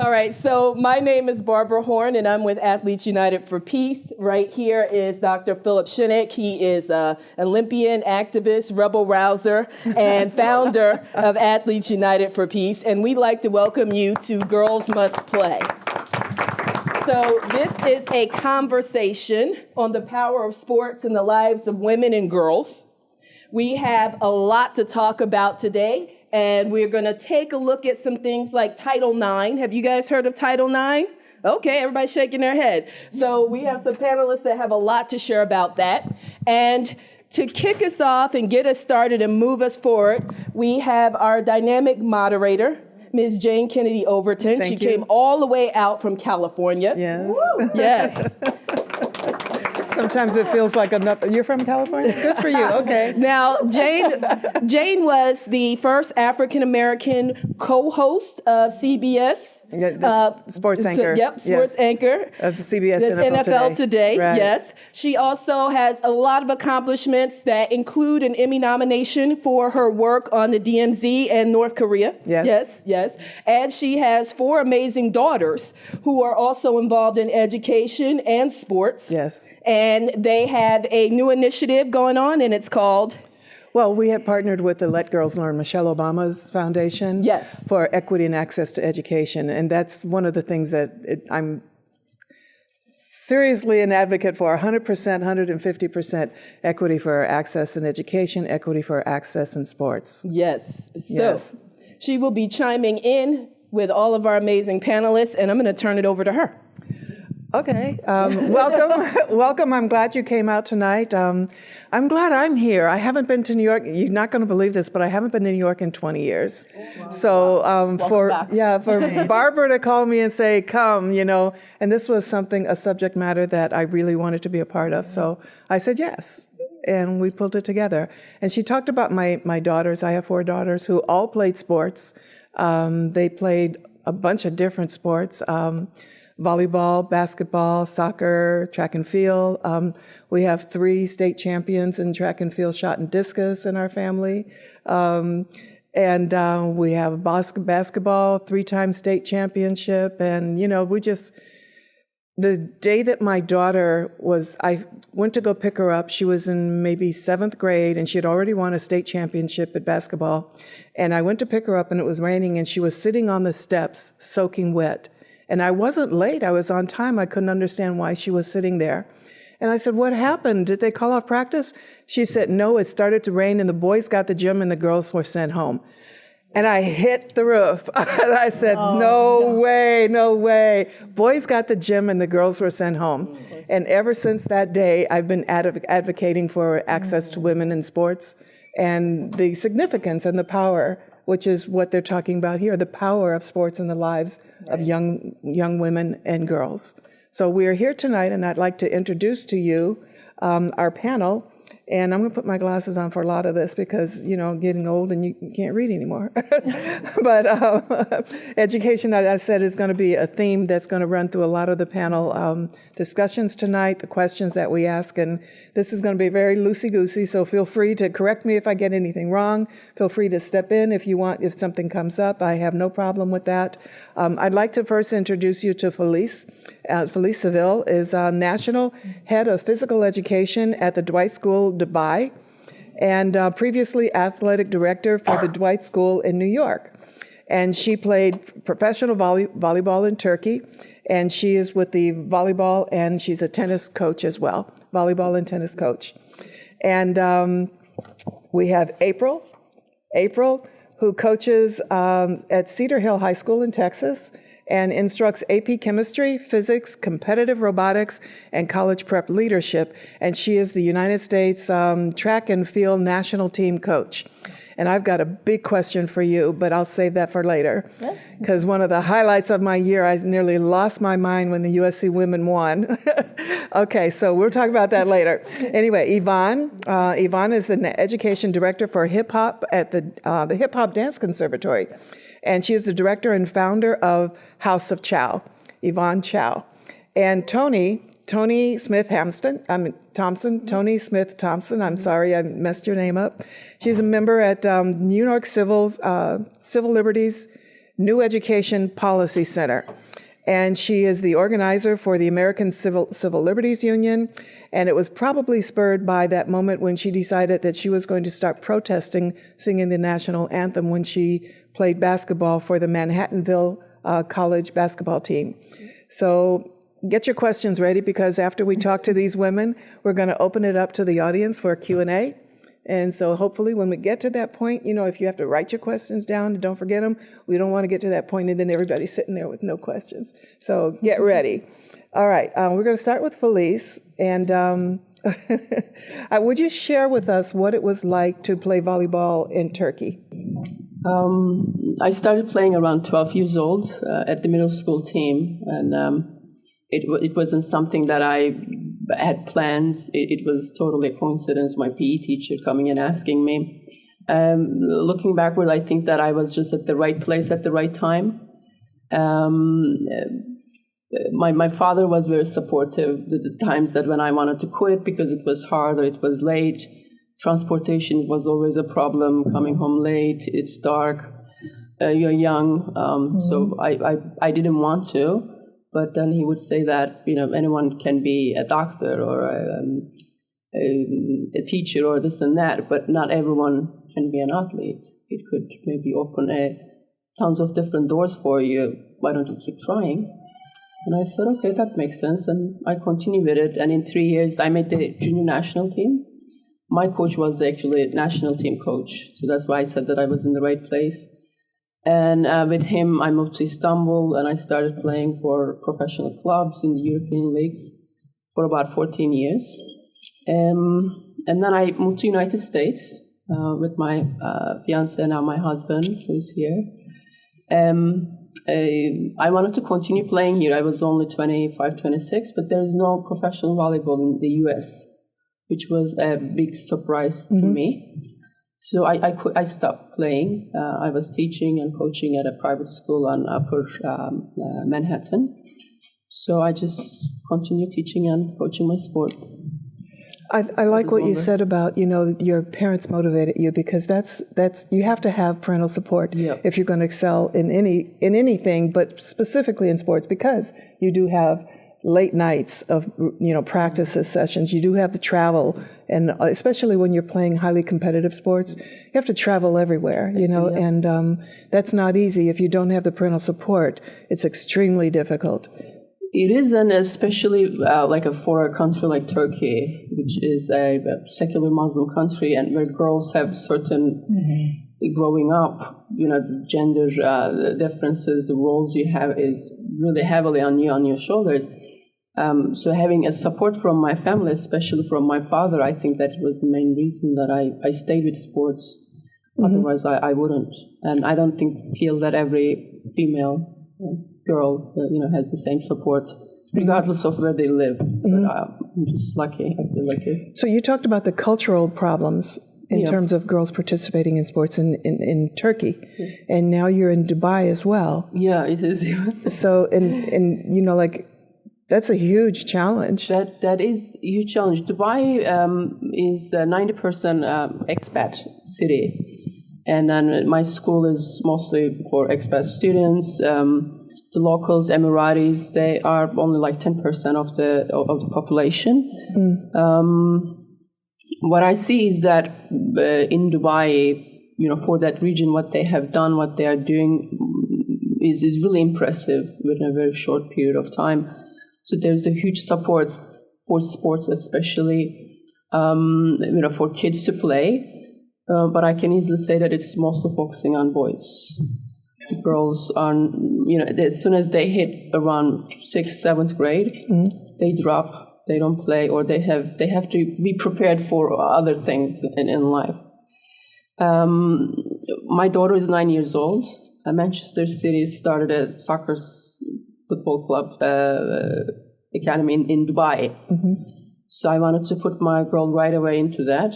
All right, so my name is Barbara Horn, and I'm with Athletes United for Peace. Right here is Dr. Philip Shinnick. He is an Olympian, activist, rebel rouser, and founder of Athletes United for Peace. And we'd like to welcome you to Girls Must Play. So this is a conversation on the power of sports in the lives of women and girls. We have a lot to talk about today. And we're going to take a look at some things like Title IX. Have you guys heard of Title IX? Okay, everybody's shaking their head. So we have some panelists that have a lot to share about that. And to kick us off and get us started and move us forward, we have our dynamic moderator, Ms. Jayne Kennedy Overton. She came all the way out from California. Yes. Woo! Yes. Sometimes it feels like you're from California? Good for you, okay. Now, Jayne was the first African-American co-host of CBS. Yeah, sports anchor. Sports anchor. Of the CBS NFL Today, right. Yes. She also has a lot of accomplishments that include an Emmy nomination for her work on the DMZ and North Korea. Yes. And she has 4 amazing daughters who are also involved in education and sports. Yes. And they have a new initiative going on, and it's called... Well, we had partnered with the Let Girls Learn, Michelle Obama's foundation, for equity and access to education. And that's one of the things that I'm seriously an advocate for, 100%, 150% equity for access in education, equity for access in sports. Yes. So she will be chiming in with all of our amazing panelists, and I'm going to turn it over to her. Okay, welcome. I'm glad you came out tonight. I'm glad I'm here. I haven't been to New York. You're not going to believe this, but I haven't been to New York in 20 years. Wow. So for Barbara to call me and say, come, and this was a subject matter that I really wanted to be a part of. So I said yes, and we pulled it together. And she talked about my daughters. I have 4 daughters who all played sports. They played a bunch of different sports. Volleyball, basketball, soccer, track and field. We have 3 state champions in track and field, shot and discus in our family. And we have basketball, 3-time state championship. And, the day that my daughter I went to go pick her up. She was in maybe 7th grade, and she had already won a state championship at basketball. And I went to pick her up, and it was raining, and she was sitting on the steps, soaking wet. And I wasn't late. I was on time. I couldn't understand why she was sitting there. And I said, what happened? Did they call off practice? She said, no, it started to rain, and the boys got the gym, and the girls were sent home. And I hit the roof. And I said, no way. Boys got the gym, and the girls were sent home. And ever since that day, I've been advocating for access to women in sports and the significance and the power, which is what they're talking about here, the power of sports in the lives of young women and girls. So we're here tonight, and I'd like to introduce to you our panel. And I'm going to put my glasses on for a lot of this because, getting old and you can't read anymore. But education, as I said, is going to be a theme that's going to run through a lot of the panel discussions tonight, the questions that we ask. And this is going to be very loosey-goosey, so feel free to correct me if I get anything wrong. Feel free to step in if something comes up. I have no problem with that. I'd like to first introduce you to Filiz. Filiz Sevil is National Head of Physical Education at the Dwight School, Dubai, and previously Athletic Director for the Dwight School in New York. And she played professional volleyball in Turkey, and she is with the volleyball, and she's a tennis coach as well, volleyball and tennis coach. And we have Apryl, who coaches at Cedar Hill High School in Texas, and instructs AP Chemistry, Physics, Competitive Robotics, and College Prep Leadership. And she is the United States Track and Field National Team Coach. And I've got a big question for you, but I'll save that for later. Because one of the highlights of my year, I nearly lost my mind when the USC women won. Okay, so we'll talk about that later. Anyway, Yvonne is the Education Director for Hip Hop at the Hip Hop Dance Conservatory. And she is the director and founder of House of Chow, Yvonne Chow. And Tony Smith Tony Smith Thompson, I'm sorry, I messed your name up. She's a member at New York Civil Liberties New Education Policy Center. And she is the organizer for the American Civil Liberties Union. And it was probably spurred by that moment when she decided that she was going to start protesting, singing the national anthem when she played basketball for the Manhattanville College basketball team. So get your questions ready, because after we talk to these women, we're going to open it up to the audience for a Q&A. And so hopefully when we get to that point, you know, if you have to write your questions down, don't forget them. We don't want to get to that point and then everybody's sitting there with no questions. So get ready. All right, we're going to start with Filiz. And would you share with us what it was like to play volleyball in Turkey? I started playing around 12 years old at the middle school team. And it wasn't something that I had plans. It was totally a coincidence. My PE teacher coming and asking me. Looking backward, I think that I was just at the right place at the right time. My father was very supportive. The times that when I wanted to quit because it was hard or it was late, transportation was always a problem. Coming home late, it's dark, you're young, so I didn't want to. But then he would say that, you know, anyone can be a doctor or a teacher or this and that, but not everyone can be an athlete. It could maybe open tons of different doors for you. Why don't you keep trying? And I said, okay, that makes sense. And I continued with it. And in 3 years, I made the junior national team. My coach was actually a national team coach. So that's why I said that I was in the right place. And with him, I moved to Istanbul, and I started playing for professional clubs in the European leagues for about 14 years. And then I moved to United States with my fiancé, now my husband, who is here. I wanted to continue playing here. I was only 25, 26, but there is no professional volleyball in the U.S., which was a big surprise to me. So I stopped playing. I was teaching and coaching at a private school on Upper Manhattan. So I just continued teaching and coaching my sport. I like what you said about, you know, your parents motivated you, because that's you have to have parental support if you're going to excel in anything, but specifically in sports, because you do have late nights of, you know, practices sessions. You do have the travel, and especially when you're playing highly competitive sports, you have to travel everywhere, you know, and that's not easy. If you don't have the parental support, it's extremely difficult. It is, and especially for a country like Turkey, which is a secular Muslim country, and where girls have certain, growing up, you know, the gender differences, the roles you have is really heavily on your shoulders. So having a support from my family, especially from my father, I think that was the main reason that I stayed with sports. Otherwise, I wouldn't. And I don't feel that every female girl, you know, has the same support, regardless of where they live. But I'm just lucky. I feel lucky. So you talked about the cultural problems in terms of girls participating in sports in Turkey, and now you're in Dubai as well. Yeah, it is. So and you know, like, that's a huge challenge. That is a huge challenge. Dubai is 90% expat city, and then my school is mostly for expat students. The locals, Emiratis, they are only like 10% of the population. What I see is that in Dubai, you know, for that region, what they have done, what they are doing is really impressive within a very short period of time. So there's a huge support for sports, especially, you know, for kids to play. But I can easily say that it's mostly focusing on boys. The girls are, you know, as soon as they hit around 6th, 7th grade, they drop, they don't play, or they have to be prepared for other things in life. My daughter is 9 years old. Manchester City started a soccer football club academy in Dubai. So I wanted to put my girl right away into that.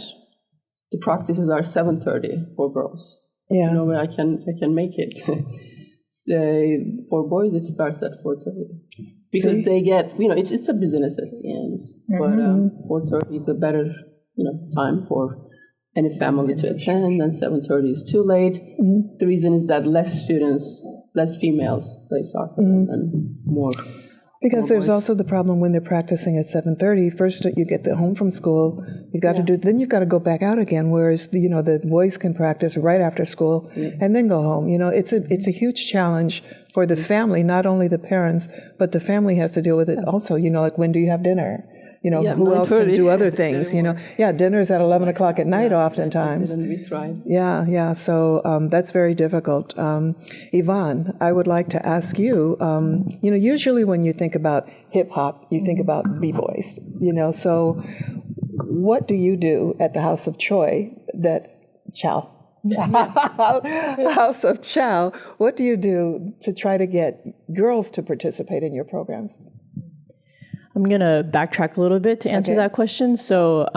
The practices are 7:30 for girls. You know, where I can make it. So for boys, it starts at 4:30 because they get, you know, it's a business at the end. But 4:30 is a better, you know, time for any family to attend, and 7:30 is too late. The reason is that less students less females play soccer and more. Because there's also the problem when they're practicing at 7:30. First, you get home from school. You've got to do. Then you've got to go back out again. Whereas the boys can practice right after school and then go home. It's a huge challenge for the family. Not only the parents, but the family has to deal with it also. Like, when do you have dinner? Who else can do other things? Dinner's at 11 o'clock at night oftentimes. We tried. Yeah. So that's very difficult. Yvonne, I would like to ask you, usually when you think about hip hop, you think about b-boys, so what do you do at the House of House of Chow, what do you do to try to get girls to participate in your programs? I'm going to backtrack a little bit to answer that question. So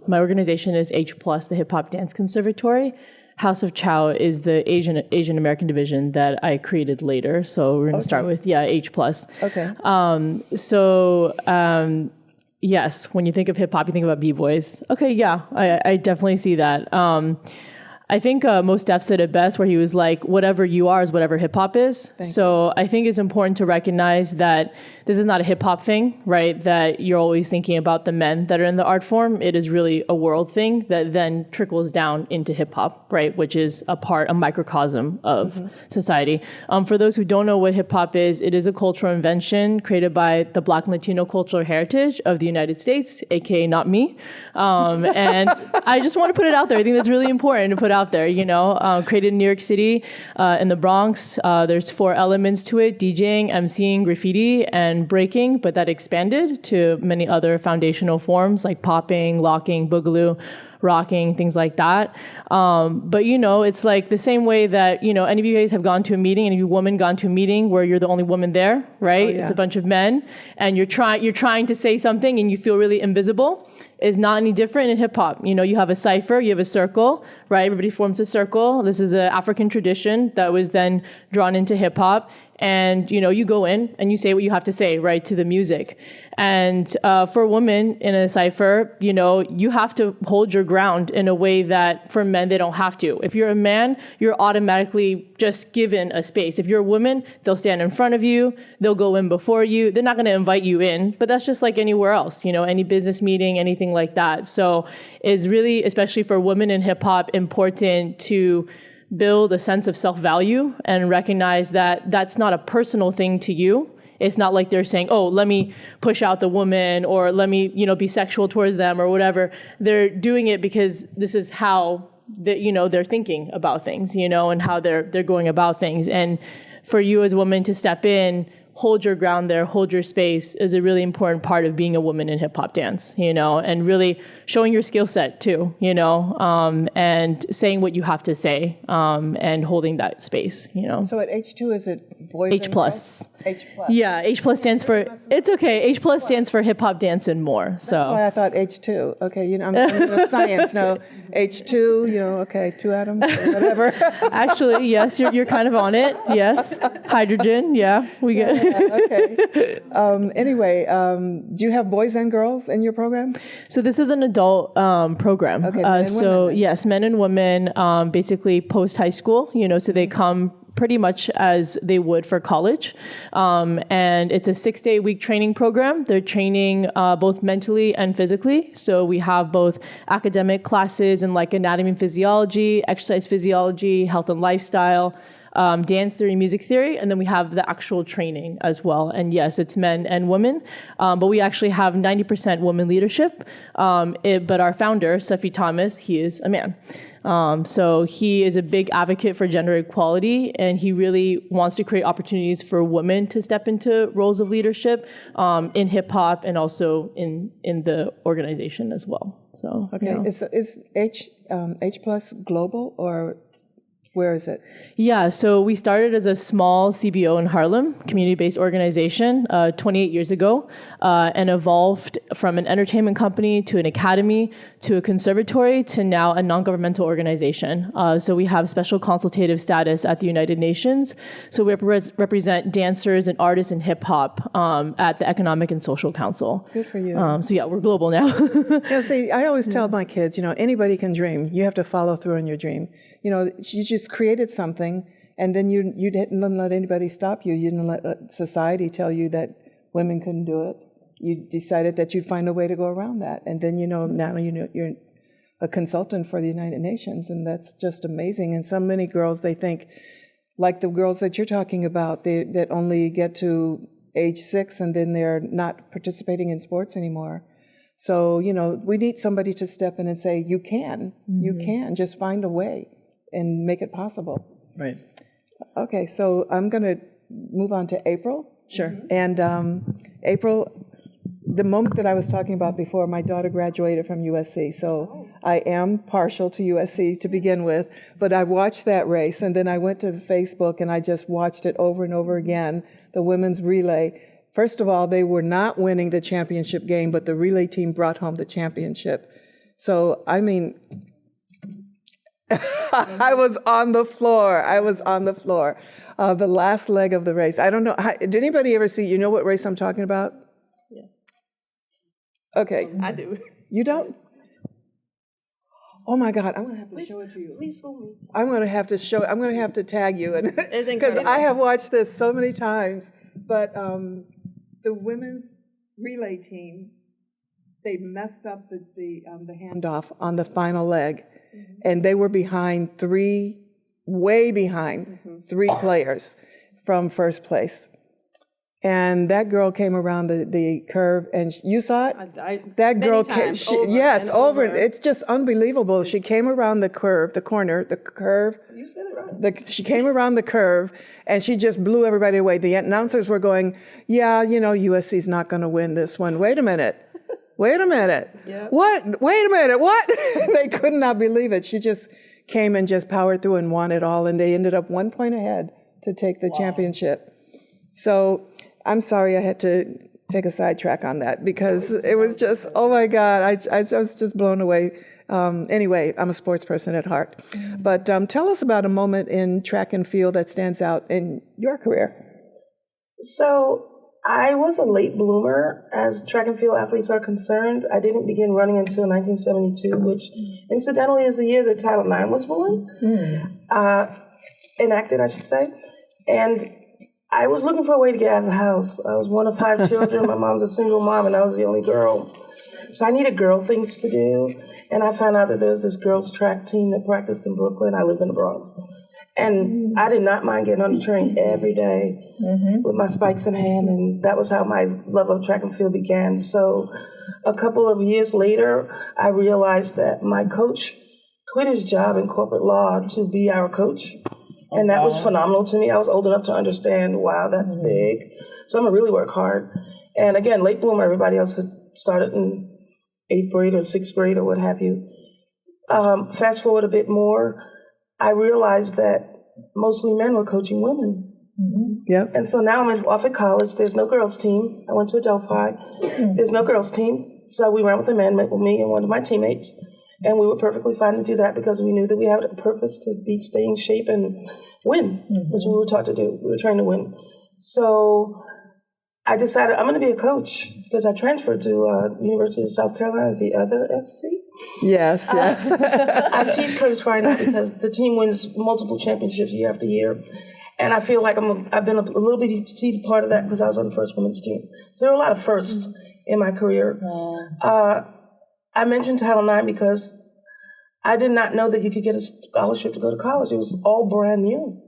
my organization is H+, the Hip Hop Dance Conservatory. House of Chow is the Asian American division that I created later. So we're going to start with, H+. Okay. Yes, when you think of hip hop, you think about b-boys. Okay, yeah, I definitely see that. I think Mos Def said it best, where he was like, whatever you are is whatever hip hop is. So I think it's important to recognize that this is not a hip hop thing, right? That you're always thinking about the men that are in the art form. It is really a world thing that then trickles down into hip hop, right? Which is a microcosm of society. For those who don't know what hip hop is, it is a cultural invention created by the Black and Latino cultural heritage of the United States, aka not me. And I just want to put it out there. I think that's really important to put out there, created in New York City, in the Bronx. There's 4 elements to it: DJing, MCing, graffiti, and breaking, but that expanded to many other foundational forms like popping, locking, boogaloo, rocking, things like that. But it's like the same way that, any of you guys have gone to a meeting, any of you women gone to a meeting where you're the only woman there, right? It's a bunch of men, and you're trying to say something and you feel really invisible. Is not any different in hip hop. You have a cipher, you have a circle, right? Everybody forms a circle. This is an African tradition that was then drawn into hip hop. And, you go in and you say what you have to say, right, to the music. And for women in a cipher, you have to hold your ground in a way that for men, they don't have to. If you're a man, you're automatically just given a space. If you're a woman, they'll stand in front of you. They'll go in before you. They're not going to invite you in, but that's just like anywhere else, any business meeting, anything like that. So it's really, especially for women in hip hop, important to build a sense of self-value and recognize that that's not a personal thing to you. It's not like they're saying, oh, let me push out the woman, or let me, be sexual towards them or whatever. They're doing it because this is how they're thinking about things, and how they're going about things. And for you as a woman to step in, hold your ground there, hold your space, is a really important part of being a woman in hip hop dance, and really showing your skill set too, and saying what you have to say, and holding that space, So at H2, is it boys H+. and girls? H+. Yeah, H+ stands for, it's okay, H+ stands for hip hop dance and more, so. That's why I thought H2. Okay, I'm in science. No, H2, okay, 2 atoms, or whatever. Actually, yes, you're kind of on it, yes. Hydrogen, yeah, we get it. Okay. Anyway, do you have boys and girls in your program? So this is an adult program. Okay, men and women. Yes, men and women, basically post high school, so they come pretty much as they would for college. And it's a 6-day-a-week training program. They're training both mentally and physically. So we have both academic classes in like anatomy and physiology, exercise physiology, health and lifestyle, dance theory, music theory, and then we have the actual training as well. And yes, it's men and women, but we actually have 90% women leadership. But our founder, Safi Thomas, he is a man. So he is a big advocate for gender equality, and he really wants to create opportunities for women to step into roles of leadership in hip hop and also in the organization as well. So okay, is H+ global, or where is it? Yeah, so we started as a small CBO in Harlem, community-based organization, 28 years ago, and evolved from an entertainment company to an academy to a conservatory to now a non-governmental organization. So we have special consultative status at the United Nations. So we represent dancers and artists in hip-hop at the Economic and Social Council. Good for you. So yeah, we're global now. Yeah, see, I always tell my kids, anybody can dream. You have to follow through on your dream. You just created something, And then you didn't let anybody stop you. You didn't let society tell you that women couldn't do it. You decided that you'd find a way to go around that. And then, now you're a consultant for the United Nations, and that's just amazing. And so many girls, they think, like the girls that you're talking about, that only get to age 6 and then they're not participating in sports anymore. So, we need somebody to step in and say, you can, just find a way and make it possible. Right. Okay, so I'm going to move on to Apryl. Sure. And Apryl, the moment that I was talking about before, my daughter graduated from USC, so I am partial to USC to begin with, but I watched that race, and then I went to Facebook and I just watched it over and over again, the women's relay. First of all, they were not winning the championship game, but the relay team brought home the championship. So, I mean, I was on the floor. The last leg of the race. I don't know. Did anybody ever see, you know what race I'm talking about? Yes. Okay. I do. You don't? Oh my God, I'm going to have to show it to you. Please show me. I'm going to have to tag you, because I have watched this so many times. But the women's relay team, they messed up the handoff on the final leg, and they were way behind 3 players from first place. And that girl came around the curve, and you saw it? That girl came, over. It's just unbelievable. She came around the curve. You said it right. She came around the curve, and she just blew everybody away. The announcers were going, USC's not going to win this one. Wait a minute. Yep. What? Wait a minute. What? They could not believe it. She just came and just powered through and won it all, and they ended up 1 point ahead to take the championship. So I'm sorry I had to take a sidetrack on that, because it was just, oh my God, I was just blown away. Anyway, I'm a sports person at heart. But tell us about a moment in track and field that stands out in your career. So I was a late bloomer as track and field athletes are concerned. I didn't begin running until 1972, which incidentally is the year that Title IX was born, enacted, I should say. And I was looking for a way to get out of the house. I was one of 5 children. My mom's a single mom, and I was the only girl. So I needed girl things to do. And I found out that there was this girls' track team that practiced in Brooklyn. I lived in the Bronx. And I did not mind getting on the train every day with my spikes in hand. And that was how my love of track and field began. So a couple of years later, I realized that my coach quit his job in corporate law to be our coach. And that was phenomenal to me. I was old enough to understand, wow, that's big. So I'm going to really work hard. And again, late bloomer, everybody else had started in 8th grade or 6th grade or what have you. Fast forward a bit more, I realized that mostly men were coaching women. Yep. And so now I'm off at college. There's no girls' team. I went to Adelphi. There's no girls' team. So we ran with the men, with me and one of my teammates. And we were perfectly fine to do that because we knew that we had a purpose to stay in shape and win. That's what we were taught to do. We were trained to win. So I decided I'm going to be a coach because I transferred to University of South Carolina, the other SC. Yes. I teach Curtis Friday now because the team wins multiple championships year after year. And I feel like I've been a little bit seed part of that because I was on the first women's team. So there were a lot of firsts in my career. I mentioned Title IX because I did not know that you could get a scholarship to go to college. It was all brand new.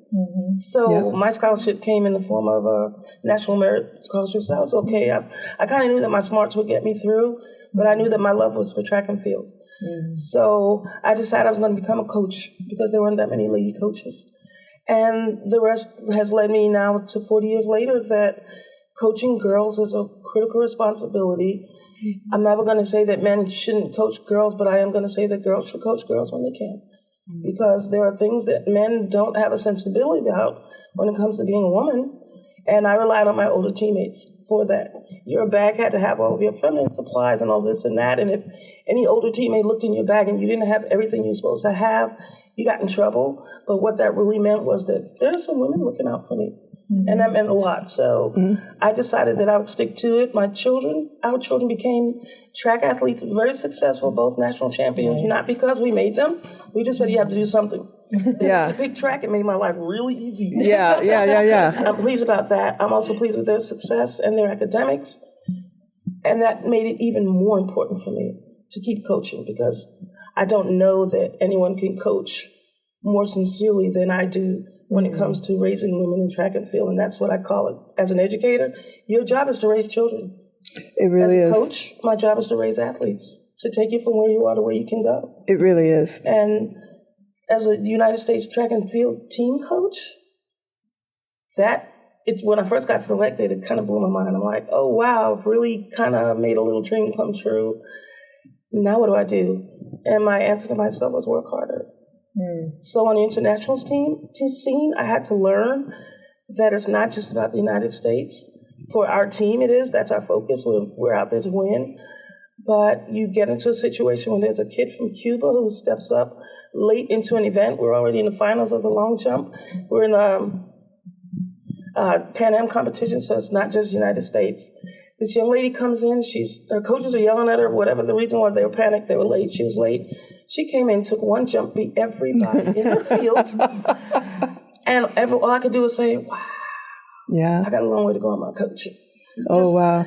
So my scholarship came in the form of a National Merit Scholarship. So I was okay. I kind of knew that my smarts would get me through, but I knew that my love was for track and field. So I decided I was going to become a coach because there weren't that many lady coaches. And the rest has led me now to 40 years later that coaching girls is a critical responsibility. I'm never going to say that men shouldn't coach girls, but I am going to say that girls should coach girls when they can. Because there are things that men don't have a sensibility about when it comes to being a woman. And I relied on my older teammates for that. Your bag had to have all of your feminine supplies and all this and that. And if any older teammate looked in your bag and you didn't have everything you were supposed to have, you got in trouble. But what that really meant was that there are some women looking out for me. And that meant a lot. So I decided that I would stick to it. Our children became track athletes, very successful, both national champions, not because we made them. We just said you have to do something. Yeah. I picked track. It made my life really easy. Yeah. And I'm pleased about that. I'm also pleased with their success and their academics. And that made it even more important for me to keep coaching, because I don't know that anyone can coach more sincerely than I do when it comes to raising women in track and field. And that's what I call it. As an educator, your job is to raise children. It really is. As a coach, my job is to raise athletes, to take you from where you are to where you can go. It really is. And as a United States track and field team coach, when I first got selected, it kind of blew my mind. I'm like, oh, wow, I've really kind of made a little dream come true. Now what do? And my answer to myself was work harder. So on the international scene, I had to learn that it's not just about the United States. For our team, it is. That's our focus. We're out there to win. But you get into a situation when there's a kid from Cuba who steps up late into an event. We're already in the finals of the long jump. We're in Pan Am competition, so it's not just United States. This young lady comes in. Her coaches are yelling at her, whatever the reason was. They were panicked. They were late. She was late. She came in, took one jump, beat everybody in the field. And all I could do was say, wow. Yeah. I got a long way to go on my coaching. Oh, wow.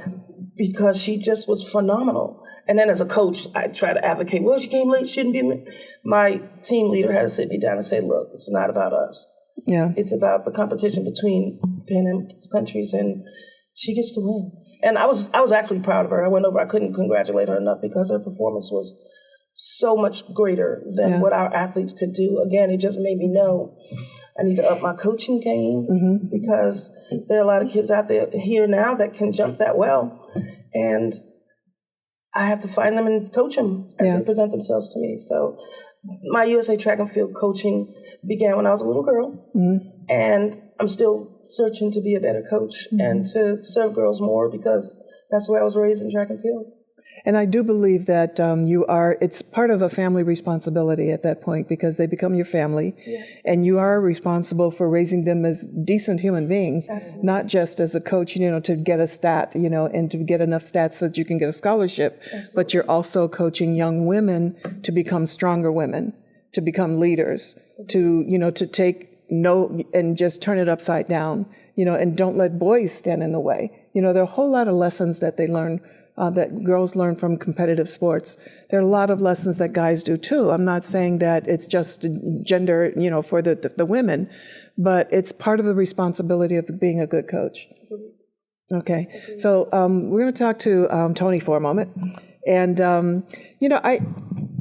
Because she just was phenomenal. And then as a coach, I try to advocate, well, she came late, shouldn't be. My team leader had to sit me down and say, look, it's not about us. Yeah. It's about the competition between Pan Am countries, and she gets to win. And I was actually proud of her. I went over, I couldn't congratulate her enough because her performance was so much greater than what our athletes could do. Again, it just made me know I need to up my coaching game, because there are a lot of kids out there here now that can jump that well. And I have to find them and coach them as they present themselves to me. So my USA track and field coaching began when I was a little girl. And I'm still searching to be a better coach and to serve girls more, because that's where I was raised in track and field. And I do believe that it's part of a family responsibility at that point, because they become your family, and you are responsible for raising them as decent human beings, not just as a coach, to get a stat, and to get enough stats so that you can get a scholarship, but you're also coaching young women to become stronger women, to become leaders, to take no and just turn it upside down, and don't let boys stand in the way. There are a whole lot of lessons that they learn, that girls learn from competitive sports. There are a lot of lessons that guys do too. I'm not saying that it's just gender, for the women, but it's part of the responsibility of being a good coach. Okay, so we're going to talk to Tony for a moment, and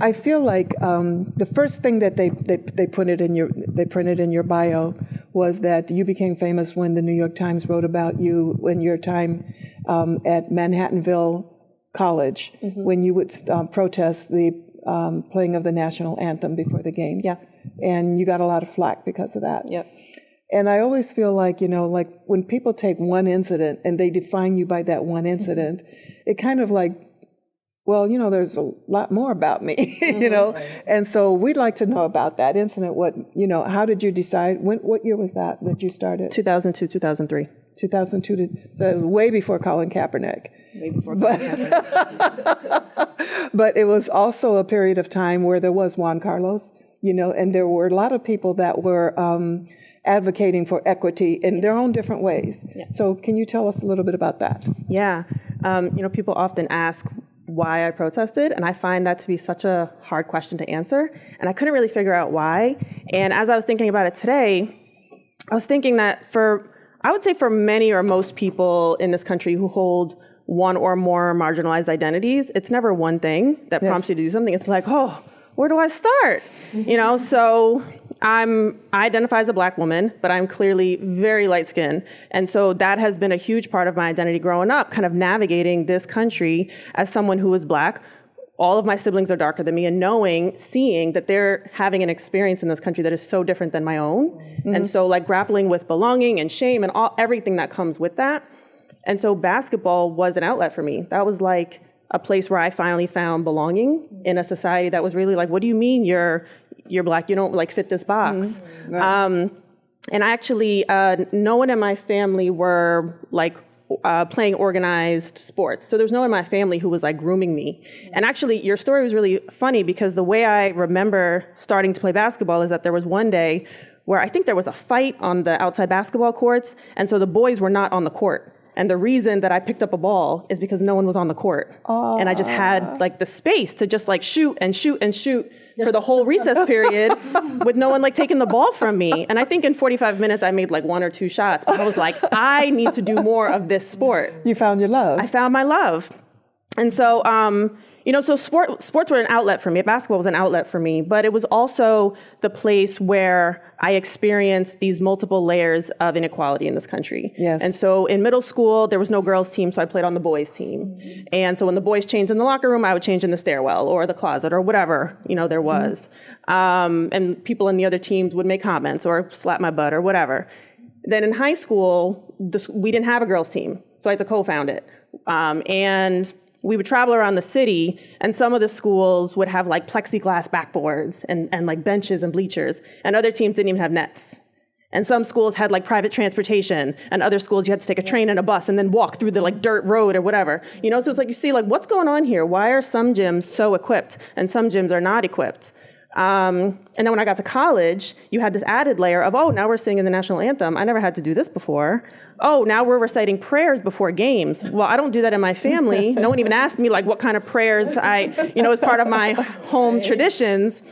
I feel like the first thing that they printed in your bio was that you became famous when the New York Times wrote about you in your time at Manhattanville College, when you would protest the playing of the national anthem before the games. Yeah. And you got a lot of flack because of that. Yep. And I always feel like, like when people take one incident and they define you by that one incident, it kind of like, well, there's a lot more about me, Right. And so we'd like to know about that incident. How did you decide? What year was that you started? 2002, 2003. 2002, so it was way before Colin Kaepernick. Way before Colin Kaepernick. But it was also a period of time where there was Juan Carlos, and there were a lot of people that were advocating for equity in their own different ways. Yeah. So can you tell us a little bit about that? Yeah. People often ask why I protested, and I find that to be such a hard question to answer, and I couldn't really figure out why. And as I was thinking about it today, I was thinking that I would say for many or most people in this country who hold one or more marginalized identities, it's never one thing that prompts you to do something. It's like, oh, where do I start? So I identify as a Black woman, but I'm clearly very light-skinned. And so that has been a huge part of my identity growing up, kind of navigating this country as someone who is Black. All of my siblings are darker than me, and seeing that they're having an experience in this country that is so different than my own. And so like grappling with belonging and shame and everything that comes with that. And so basketball was an outlet for me. That was like a place where I finally found belonging in a society that was really like, what do you mean you're Black? You don't like fit this box. Right. And actually, no one in my family were like playing organized sports. So there's no one in my family who was like grooming me. And actually, your story was really funny because the way I remember starting to play basketball is that there was one day where I think there was a fight on the outside basketball courts, and so the boys were not on the court. And the reason that I picked up a ball is because no one was on the court. And I just had like the space to just like shoot and shoot and shoot for the whole recess period with no one like taking the ball from me. And I think in 45 minutes I made like 1 or 2 shots, but I was like, I need to do more of this sport. You found your love. I found my love. And so, so sports were an outlet for me. Basketball was an outlet for me, but it was also the place where I experienced these multiple layers of inequality in this country. Yes. And so in middle school, there was no girls' team, so I played on the boys' team. Mm-hmm. And so when the boys changed in the locker room, I would change in the stairwell or the closet or whatever, there was. And people in the other teams would make comments or slap my butt or whatever. Then in high school, we didn't have a girls' team, so I had to co-found it. And we would travel around the city, and some of the schools would have like plexiglass backboards and like benches and bleachers, and other teams didn't even have nets. And some schools had like private transportation, and other schools you had to take a train and a bus and then walk through the like dirt road or whatever. So it's like you see like what's going on here? Why are some gyms so equipped and some gyms are not equipped? And then when I got to college, you had this added layer of, now we're singing the national anthem. I never had to do this before. Now we're reciting prayers before games. Well, I don't do that in my family. No one even asked me like what kind of prayers as part of my home traditions.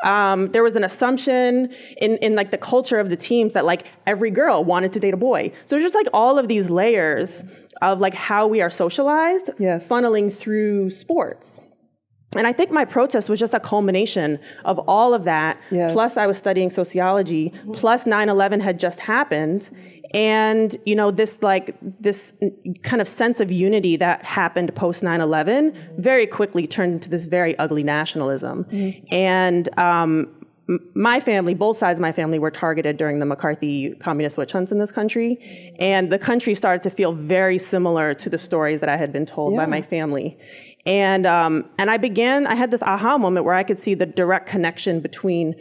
There was an assumption in like the culture of the teams that like every girl wanted to date a boy. So there's just like all of these layers of like how we are socialized, funneling through sports. And I think my protest was just a culmination of all of that. Yes. Plus I was studying sociology, plus 9/11 had just happened. And, this kind of sense of unity that happened post 9/11 very quickly turned into this very ugly nationalism. Mm-hmm. And my family, both sides of my family were targeted during the McCarthy communist witch hunts in this country. And the country started to feel very similar to the stories that I had been told by my family. And I had this aha moment where I could see the direct connection between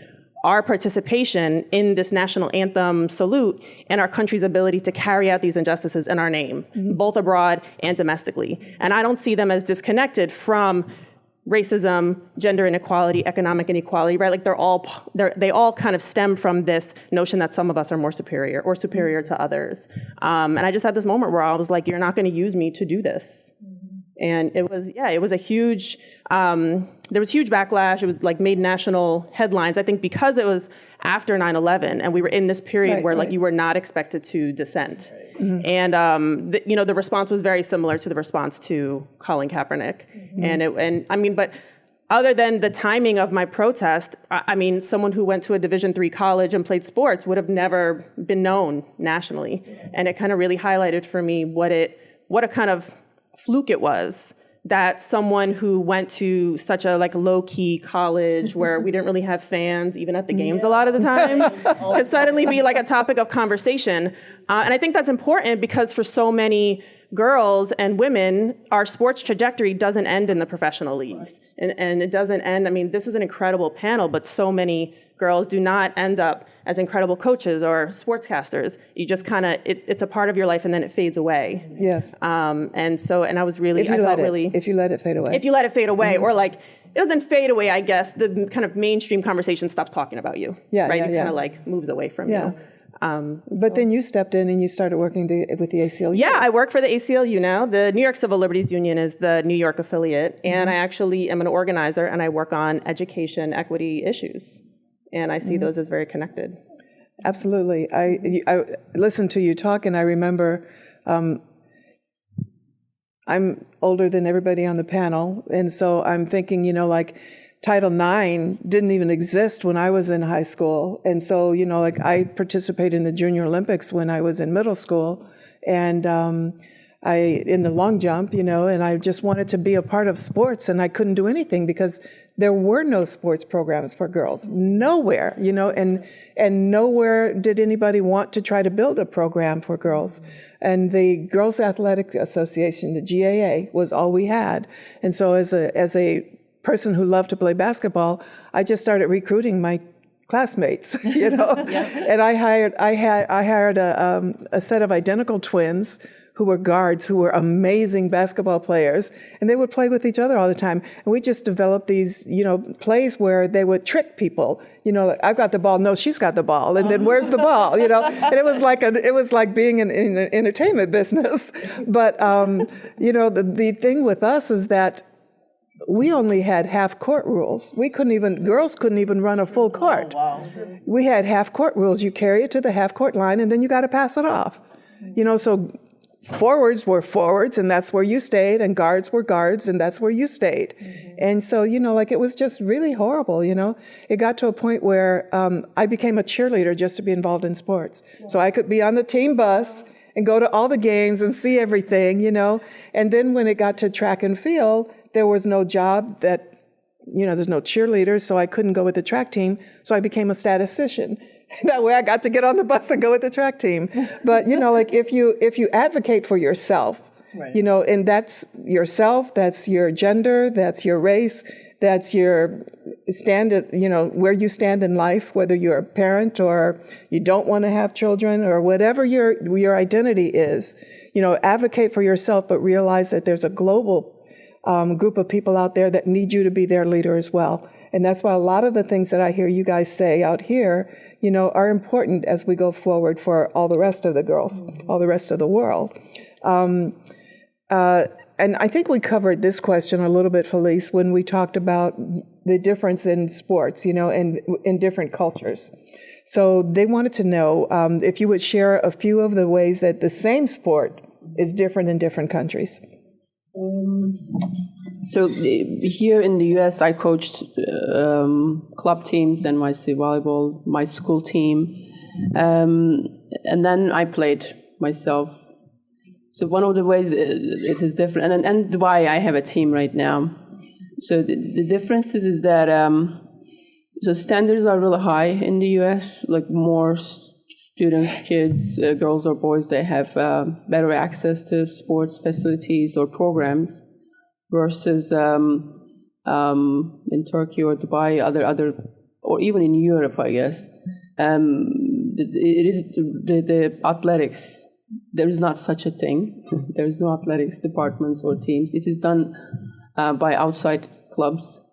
our participation in this national anthem salute and our country's ability to carry out these injustices in our name, both abroad and domestically. And I don't see them as disconnected from racism, gender inequality, economic inequality, right? Like they all kind of stem from this notion that some of us are more superior or superior to others. And I just had this moment where I was like, you're not going to use me to do this. And it was a huge, there was huge backlash. It was like made national headlines, I think because it was after 9/11 and we were in this period where like you were not expected to dissent. Mm-hmm. And, the response was very similar to the response to Colin Kaepernick. Mm-hmm. But other than the timing of my protest, someone who went to a Division III college and played sports would have never been known nationally. And it kind of really highlighted for me what a kind of fluke it was that someone who went to such a like low-key college where we didn't really have fans even at the games a lot of the time could suddenly be like a topic of conversation. And I think that's important because for so many girls and women, our sports trajectory doesn't end in the professional leagues. And it doesn't end, this is an incredible panel, but so many girls do not end up as incredible coaches or sportscasters. You just kind of, it's a part of your life and then it fades away. Yes. And I was really, if you let it fade away. If you let it fade away, or like, it doesn't fade away, I guess, the kind of mainstream conversation stops talking about you. Right? It kind of like moves away from you. But then you stepped in and you started working with the ACLU. Yeah, I work for the ACLU now. The New York Civil Liberties Union is the New York affiliate. And I actually am an organizer and I work on education equity issues. And I see those as very connected. Absolutely. I listened to you talk and I remember I'm older than everybody on the panel. And so I'm thinking, Title IX didn't even exist when I was in high school. And so, I participated in the Junior Olympics when I was in middle school. And in the long jump, and I just wanted to be a part of sports and I couldn't do anything because there were no sports programs for girls, nowhere, and nowhere did anybody want to try to build a program for girls. And the Girls Athletic Association, the GAA, was all we had. And so as a person who loved to play basketball, I just started recruiting my classmates, And I hired a set of identical twins who were guards, who were amazing basketball players, and they would play with each other all the time. And we just developed these, plays where they would trick people. Like, I've got the ball. No, she's got the ball. And then where's the ball? And it was like being in the entertainment business. But the thing with us is that we only had half-court rules. Girls couldn't even run a full court. Oh, wow. We had half-court rules. You carry it to the half-court line, and then you got to pass it off. So forwards were forwards, and that's where you stayed, and guards were guards, and that's where you stayed. Mm-hmm. And so, it was just really horrible, It got to a point where I became a cheerleader just to be involved in sports. Yeah. So I could be on the team bus and go to all the games and see everything, And then when it got to track and field, there was no job there's no cheerleaders, so I couldn't go with the track team, so I became a statistician. That way I got to get on the bus and go with the track team. But, if you advocate for yourself, right. And that's yourself, that's your gender, that's your race, that's your stand, where you stand in life, whether you're a parent or you don't want to have children or whatever your identity is, advocate for yourself, but realize that there's a global group of people out there that need you to be their leader as well. And that's why a lot of the things that I hear you guys say out here, are important as we go forward for all the rest of the girls, all the rest of the world. And I think we covered this question a little bit, Filiz, when we talked about the difference in sports, and in different cultures. So they wanted to know if you would share a few of the ways that the same sport is different in different countries. So here in the U.S., I coached club teams, NYC Volleyball, my school team, and then I played myself. So one of the ways it is different, and why I have a team right now. So the difference is that so standards are really high in the U.S., like more students, kids, girls or boys, they have better access to sports facilities or programs versus in Turkey or Dubai, other, or even in Europe, I guess. It is the athletics. There is not such a thing. There is no athletics departments or teams. It is done by outside clubs.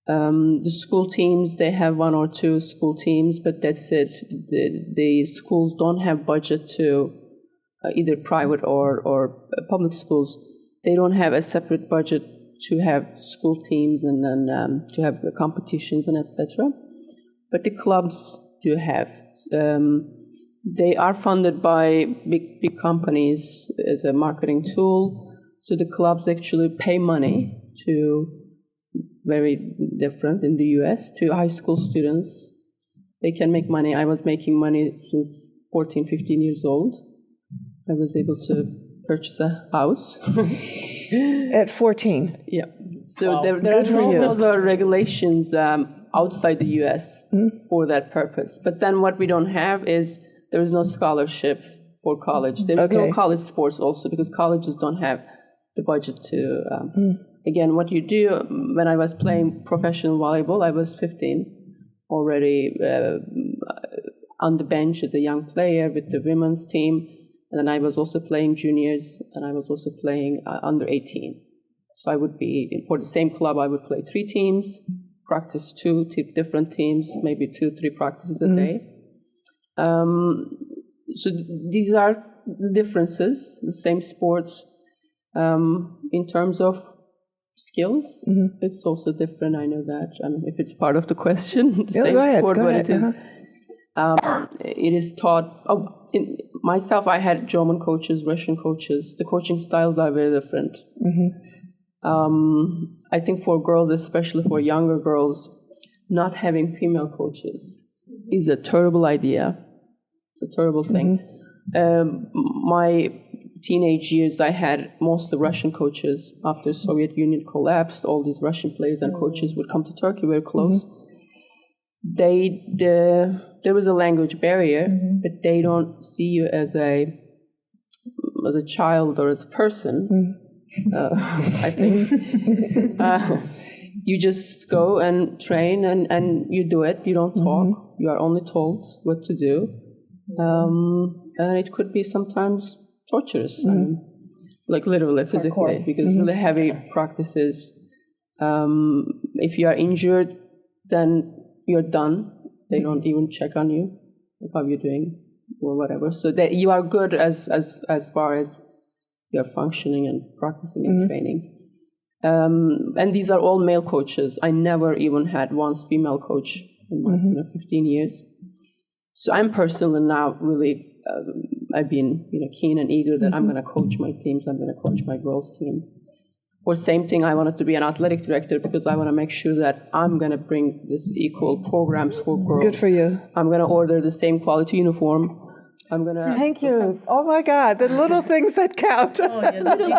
The school teams, they have one or two school teams, but that's it. The schools don't have budget to, either private or public schools, they don't have a separate budget to have school teams and then to have the competitions and etc. But the clubs do have. They are funded by big companies as a marketing tool. So the clubs actually pay money to, very different in the US, to high school students. They can make money. I was making money since 14, 15 years old. I was able to purchase a house. At 14? Yeah. So wow. there are no laws or regulations outside the US for that purpose. But then what we don't have is there is no scholarship for college. There's no college sports also because colleges don't have the budget to... Again, what you do, when I was playing professional volleyball, I was 15 already on the bench as a young player with the women's team. And then I was also playing juniors, and I was also playing under 18. So I would be, for the same club, I would play 3 teams, practice 2 different teams, maybe 2-3 practices a day. So these are the differences, the same sports. In terms of skills, it's also different. I know that. I mean, if it's part of the question, the same sport, but it is. It is taught. Myself, I had German coaches, Russian coaches. The coaching styles are very different. I think for girls, especially for younger girls, not having female coaches is a terrible idea. It's a terrible thing. My teenage years, I had mostly Russian coaches. After Soviet Union collapsed, all these Russian players and coaches would come to Turkey very close. There was a language barrier, but they don't see you as a child or as a person. I think you just go and train and you do it. You don't talk. You are only told what to do. And it could be sometimes torturous. Like literally, physically, because really heavy practices. If you are injured, then you're done. They don't even check on you, how you're doing, or whatever. So that you are good as far as you're functioning and practicing and training. And these are all male coaches. I never even had one female coach in my 15 years. So I'm personally now really, I've been keen and eager that I'm going to coach my teams. I'm going to coach my girls' teams. Or same thing, I wanted to be an athletic director because I want to make sure that I'm going to bring this equal programs for girls. Good for you. I'm going to order the same quality uniform. I'm going to... Thank you. Oh, my God, the little things that count. Little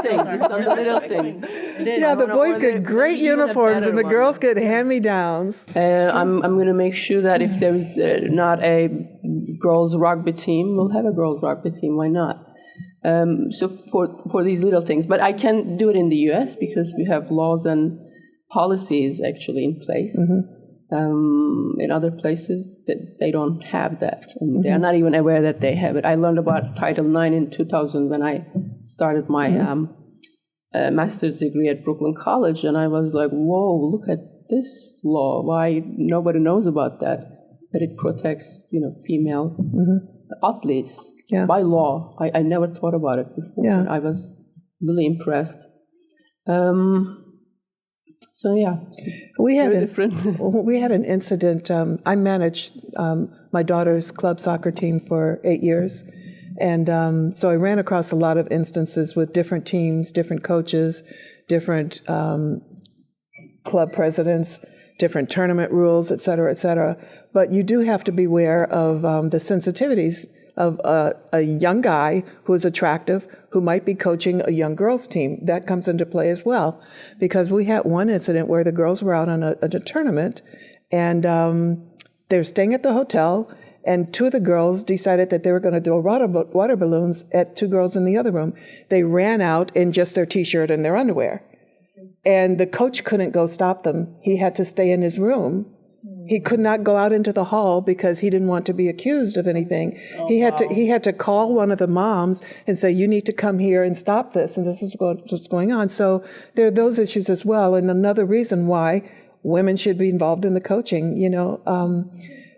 things. It's on the little things. Yeah, the boys get great uniforms and the girls get hand-me-downs. I'm going to make sure that if there is not a girls rugby team, we'll have a girls rugby team. Why not? So for these little things. But I can do it in the U.S. because we have laws and policies actually in place. In other places, that they don't have that. And they are not even aware that they have it. I learned about Title IX in 2000 when I started my master's degree at Brooklyn College, and I was like, whoa, look at this law. Why nobody knows about that? That it protects, female athletes by law. I never thought about it before. Yeah. I was really impressed. So yeah, we had different. an incident. I managed my daughter's club soccer team for 8 years, and so I ran across a lot of instances with different teams, different coaches, different club presidents, different tournament rules, et cetera, et cetera. But you do have to be aware of the sensitivities of a young guy who is attractive, who might be coaching a young girls team. That comes into play as well, because we had one incident where the girls were out on a tournament, and they're staying at the hotel, and two of the girls decided that they were going to throw water balloons at two girls in the other room. They ran out in just their T-shirt and their underwear, and the coach couldn't go stop them. He had to stay in his room. He could not go out into the hall because he didn't want to be accused of anything. He had to call one of the moms and say, you need to come here and stop this, and this is what's going on. So there are those issues as well, and another reason why women should be involved in the coaching,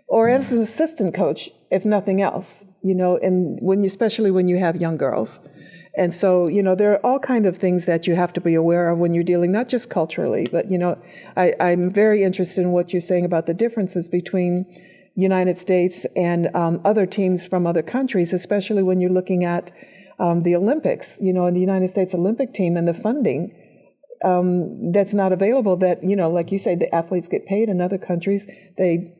or as an assistant coach, if nothing else, and especially when you have young girls. And so, there are all kinds of things that you have to be aware of when you're dealing, not just culturally, but, I'm very interested in what you're saying about the differences between United States and other teams from other countries, especially when you're looking at the Olympics, in the United States Olympic team and the funding that's not available that, like you say, the athletes get paid in other countries. They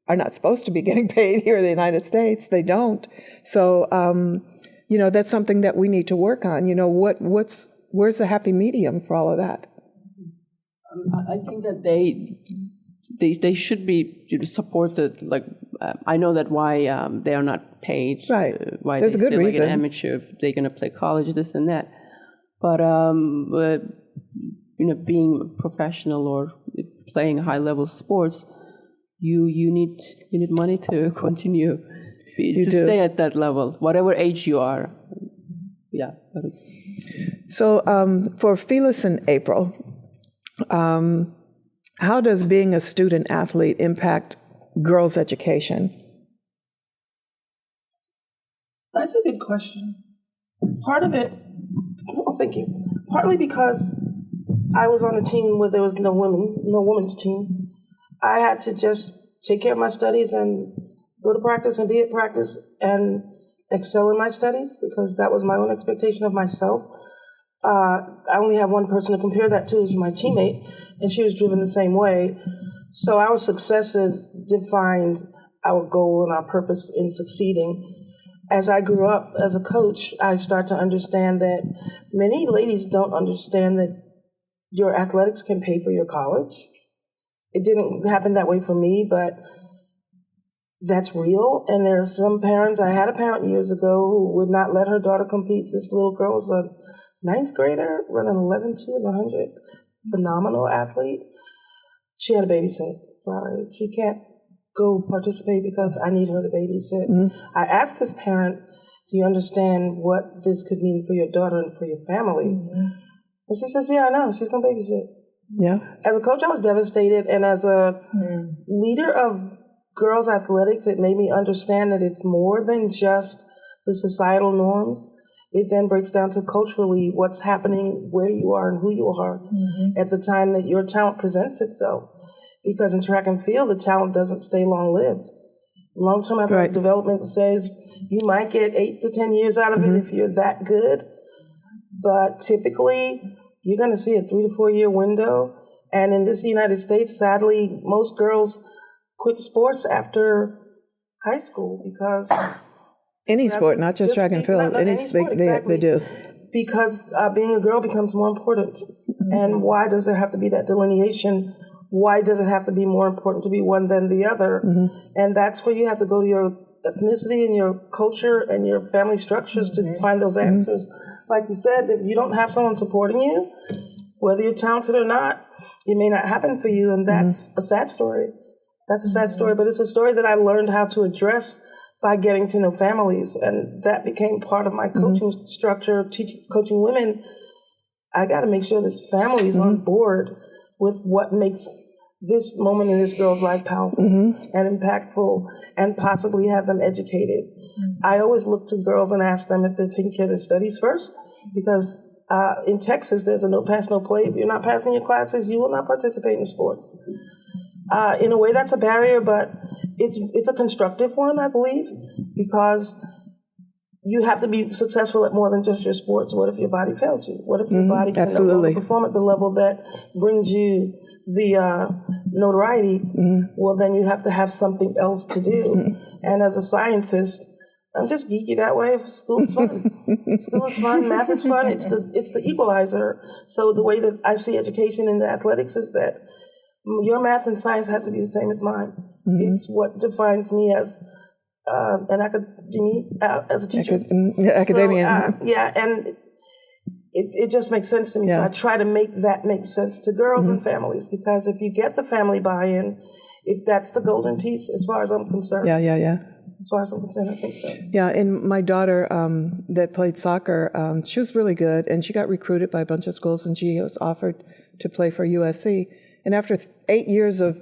are not supposed to be getting paid here in the United States. They don't. So, that's something that we need to work on. Where's the happy medium for all of that? I think that they should be supported. Like I know that why they are not paid. Right. Why There's they a good stay reason. Like an amateur if they're going to play college, this and that. But being a professional or playing high level sports, you need money to continue. Stay at that level, whatever age you are. Yeah. So for Filiz and Apryl, how does being a student athlete impact girls' education? That's a good question. Part of it, well, thank you. Partly because I was on a team where there was no women's team. I had to just take care of my studies and go to practice and be at practice and excel in my studies because that was my own expectation of myself. I only have one person to compare that to, is my teammate, and she was driven the same way. So our successes defined our goal and our purpose in succeeding. As I grew up as a coach, I start to understand that many ladies don't understand that your athletics can pay for your college. It didn't happen that way for me, but that's real. And there are some parents, I had a parent years ago who would not let her daughter compete. This little girl was a 9th grader, running 11.2 in the 100. Phenomenal athlete. She had a babysit. Sorry, she can't go participate because I need her to babysit. Mm-hmm. I asked this parent, do you understand what this could mean for your daughter and for your family? And she says, yeah, I know. She's going to babysit. Yeah. As a coach, I was devastated. And as a leader of girls' athletics, it made me understand that it's more than just the societal norms. It then breaks down to culturally what's happening, where you are and who you are at the time that your talent presents itself. Because in track and field, the talent doesn't stay long-lived. Long-term athletic development says you might get 8 to 10 years out of it if you're that good. But typically, you're going to see a 3 to 4 year window. And in this United States, sadly, most girls quit sports after high school because... Any sport, not just track and field. Any sport, exactly. They do. Because being a girl becomes more important. And why does there have to be that delineation? Why does it have to be more important to be one than the other? And that's where you have to go to your ethnicity and your culture and your family structures to find those answers. Like you said, if you don't have someone supporting you, whether you're talented or not, it may not happen for you. And that's a sad story. That's a sad story. But it's a story that I learned how to address by getting to know families. And that became part of my coaching structure, coaching women. I got to make sure this family is on board with what makes this moment in this girl's life powerful and impactful, and possibly have them educated. I always look to girls and ask them if they're taking care of their studies first, because in Texas, there's a no pass, no play. If you're not passing your classes, you will not participate in sports. In a way, that's a barrier, but it's a constructive one, I believe, because you have to be successful at more than just your sports. What if your body fails you? What if your body can no longer perform at the level that brings you the notoriety? Well, then you have to have something else to do. And as a scientist, I'm just geeky that way. School is fun. School is fun. Math is fun. It's the equalizer. So the way that I see education in the athletics is that your math and science has to be the same as mine. It's what defines me as an academy, as a teacher. Academia. So, and it just makes sense to me. So I try to make that make sense to girls and families, because if you get the family buy-in, if that's the golden piece, as far as I'm concerned. As far as I'm concerned, I think so. Yeah, and my daughter that played soccer, she was really good, and she got recruited by a bunch of schools, and she was offered to play for USC. And after 8 years of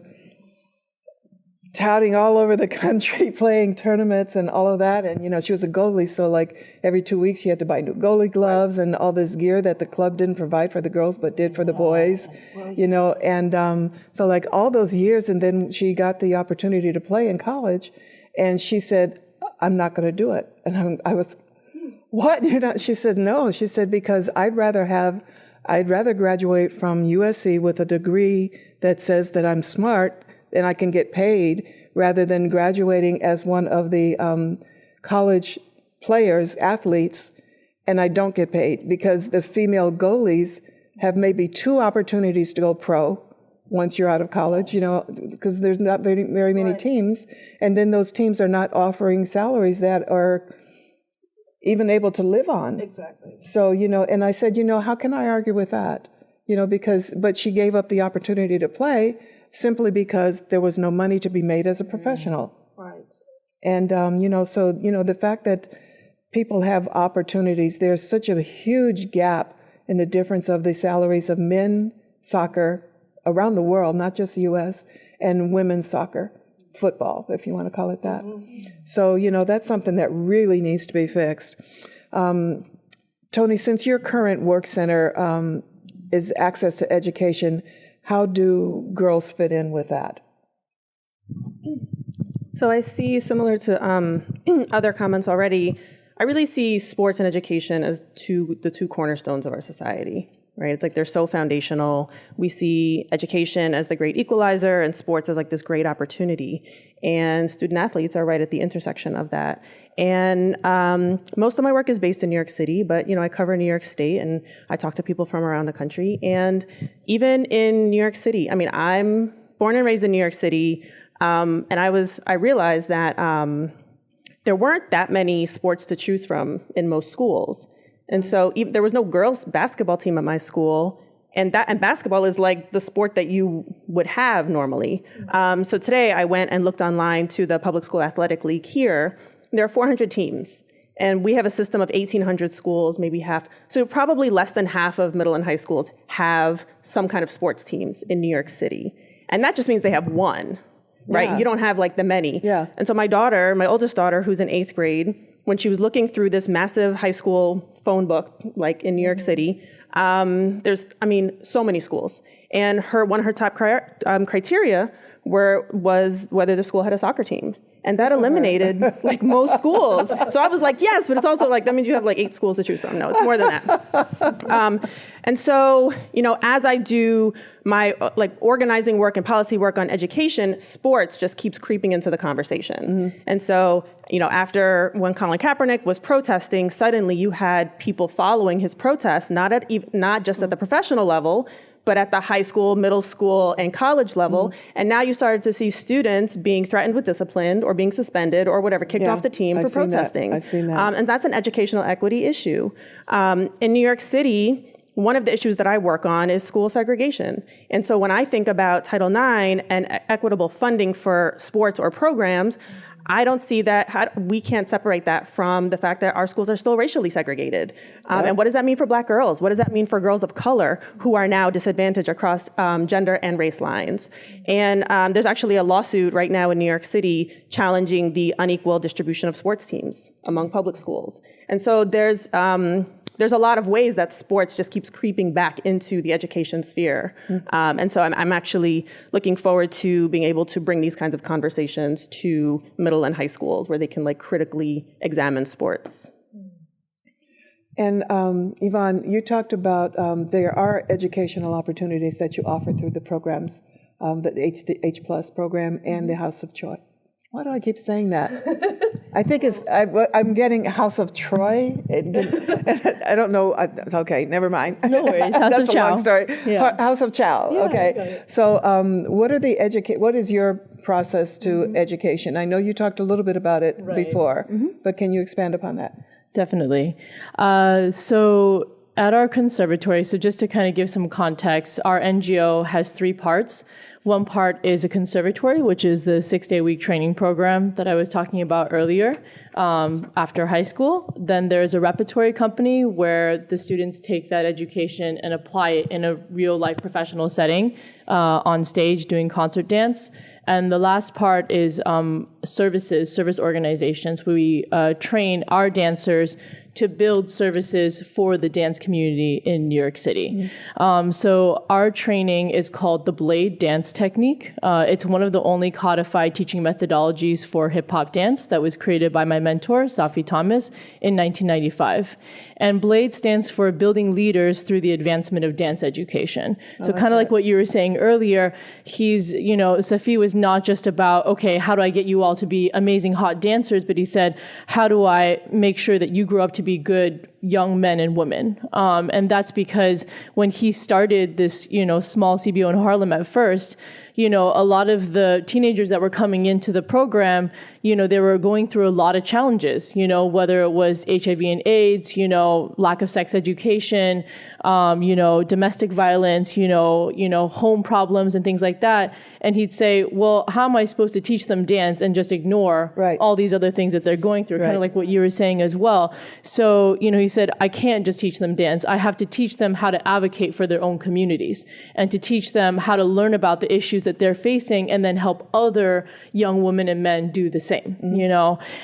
touting all over the country, playing tournaments and all of that, and she was a goalie, so like every 2 weeks she had to buy new goalie gloves and all this gear that the club didn't provide for the girls but did for the boys, and so like all those years, and then she got the opportunity to play in college, and she said, I'm not going to do it. And I was, what? She said, no. She said, because I'd rather graduate from USC with a degree that says that I'm smart and I can get paid, rather than graduating as one of the college players, athletes, and I don't get paid, because the female goalies have maybe 2 opportunities to go pro once you're out of college, because there's not very many teams, and then those teams are not offering salaries that are even able to live on. Exactly. So, and I said, how can I argue with that? But she gave up the opportunity to play simply because there was no money to be made as a professional. Right. And, so, the fact that people have opportunities, there's such a huge gap in the difference of the salaries of men soccer around the world, not just the U.S., and women's soccer, football, if you want to call it that. So, that's something that really needs to be fixed. Tony, since your current work center is access to education, how do girls fit in with that? So I see, similar to other comments already, I really see sports and education as the two cornerstones of our society. Right? It's like they're so foundational. We see education as the great equalizer and sports as like this great opportunity. And student athletes are right at the intersection of that. And most of my work is based in New York City, but I cover New York State and I talk to people from around the country. And even in New York City, I'm born and raised in New York City, and I realized that there weren't that many sports to choose from in most schools. And so there was no girls basketball team at my school, and basketball is like the sport that you would have normally. So today I went and looked online to the Public School Athletic League here. There are 400 teams, And we have a system of 1,800 schools, maybe half. So probably less than half of middle and high schools have some kind of sports teams in New York City. And that just means they have one, right? Yeah. You don't have like the many. Yeah. And so my daughter, my oldest daughter, who's in 8th grade, when she was looking through this massive high school phone book, like in New York City, there's, so many schools. And one of her top criteria was whether the school had a soccer team. And that eliminated like most schools. So I was like, yes, but it's also like, that means you have like 8 schools to choose from. No, it's more than that. And so, as I do my like organizing work and policy work on education, sports just keeps creeping into the conversation. And so, after when Colin Kaepernick was protesting, suddenly you had people following his protest, not just at the professional level, but at the high school, middle school, and college level. And now you started to see students being threatened with discipline or being suspended or whatever, kicked off the team for protesting. I've seen that. And that's an educational equity issue. In New York City, one of the issues that I work on is school segregation. And so when I think about Title IX and equitable funding for sports or programs, I don't see that, we can't separate that from the fact that our schools are still racially segregated. And what does that mean for Black girls? What does that mean for girls of color who are now disadvantaged across gender and race lines? And there's actually a lawsuit right now in New York City challenging the unequal distribution of sports teams among public schools. And so there's a lot of ways that sports just keeps creeping back into the education sphere. And so I'm actually looking forward to being able to bring these kinds of conversations to middle and high schools where they can like critically examine sports. And Yvonne, you talked about there are educational opportunities that you offer through the programs, the H Plus program and the House of Troy. Why do I keep saying that? I think I'm getting House of Troy. I don't know. Okay, never mind. No worries. House That's of a long Chow. story. Yeah. House of Chow. Yeah, Okay. So, what is your process to education? I know you talked a little bit about it before, but can you expand upon that? Definitely. So at our conservatory, so just to kind of give some context, our NGO has 3 parts. One part is a conservatory, which is the 6-day-a-week training program that I was talking about earlier after high school. Then there's a repertory company where the students take that education and apply it in a real-life professional setting on stage doing concert dance. And the last part is service organizations. We train our dancers to build services for the dance community in New York City. So our training is called the Blade Dance Technique. It's one of the only codified teaching methodologies for hip hop dance that was created by my mentor, Safi Thomas, in 1995. And BLADE stands for Building Leaders Through the Advancement of Dance Education. So kind of like what you were saying earlier, Safi was not just about, okay, how do I get you all to be amazing hot dancers, but he said, how do I make sure that you grow up to be good young men and women? And that's because when he started this, small CBO in Harlem at first, a lot of the teenagers that were coming into the program, they were going through a lot of challenges, whether it was HIV and AIDS, lack of sex education, domestic violence, home problems and things like that. And he'd say, well, how am I supposed to teach them dance and just ignore all these other things that they're going through, kind of like what you were saying as well. So, he said, I can't just teach them dance. I have to teach them how to advocate for their own communities and to teach them how to learn about the issues that they're facing and then help other young women and men do the same,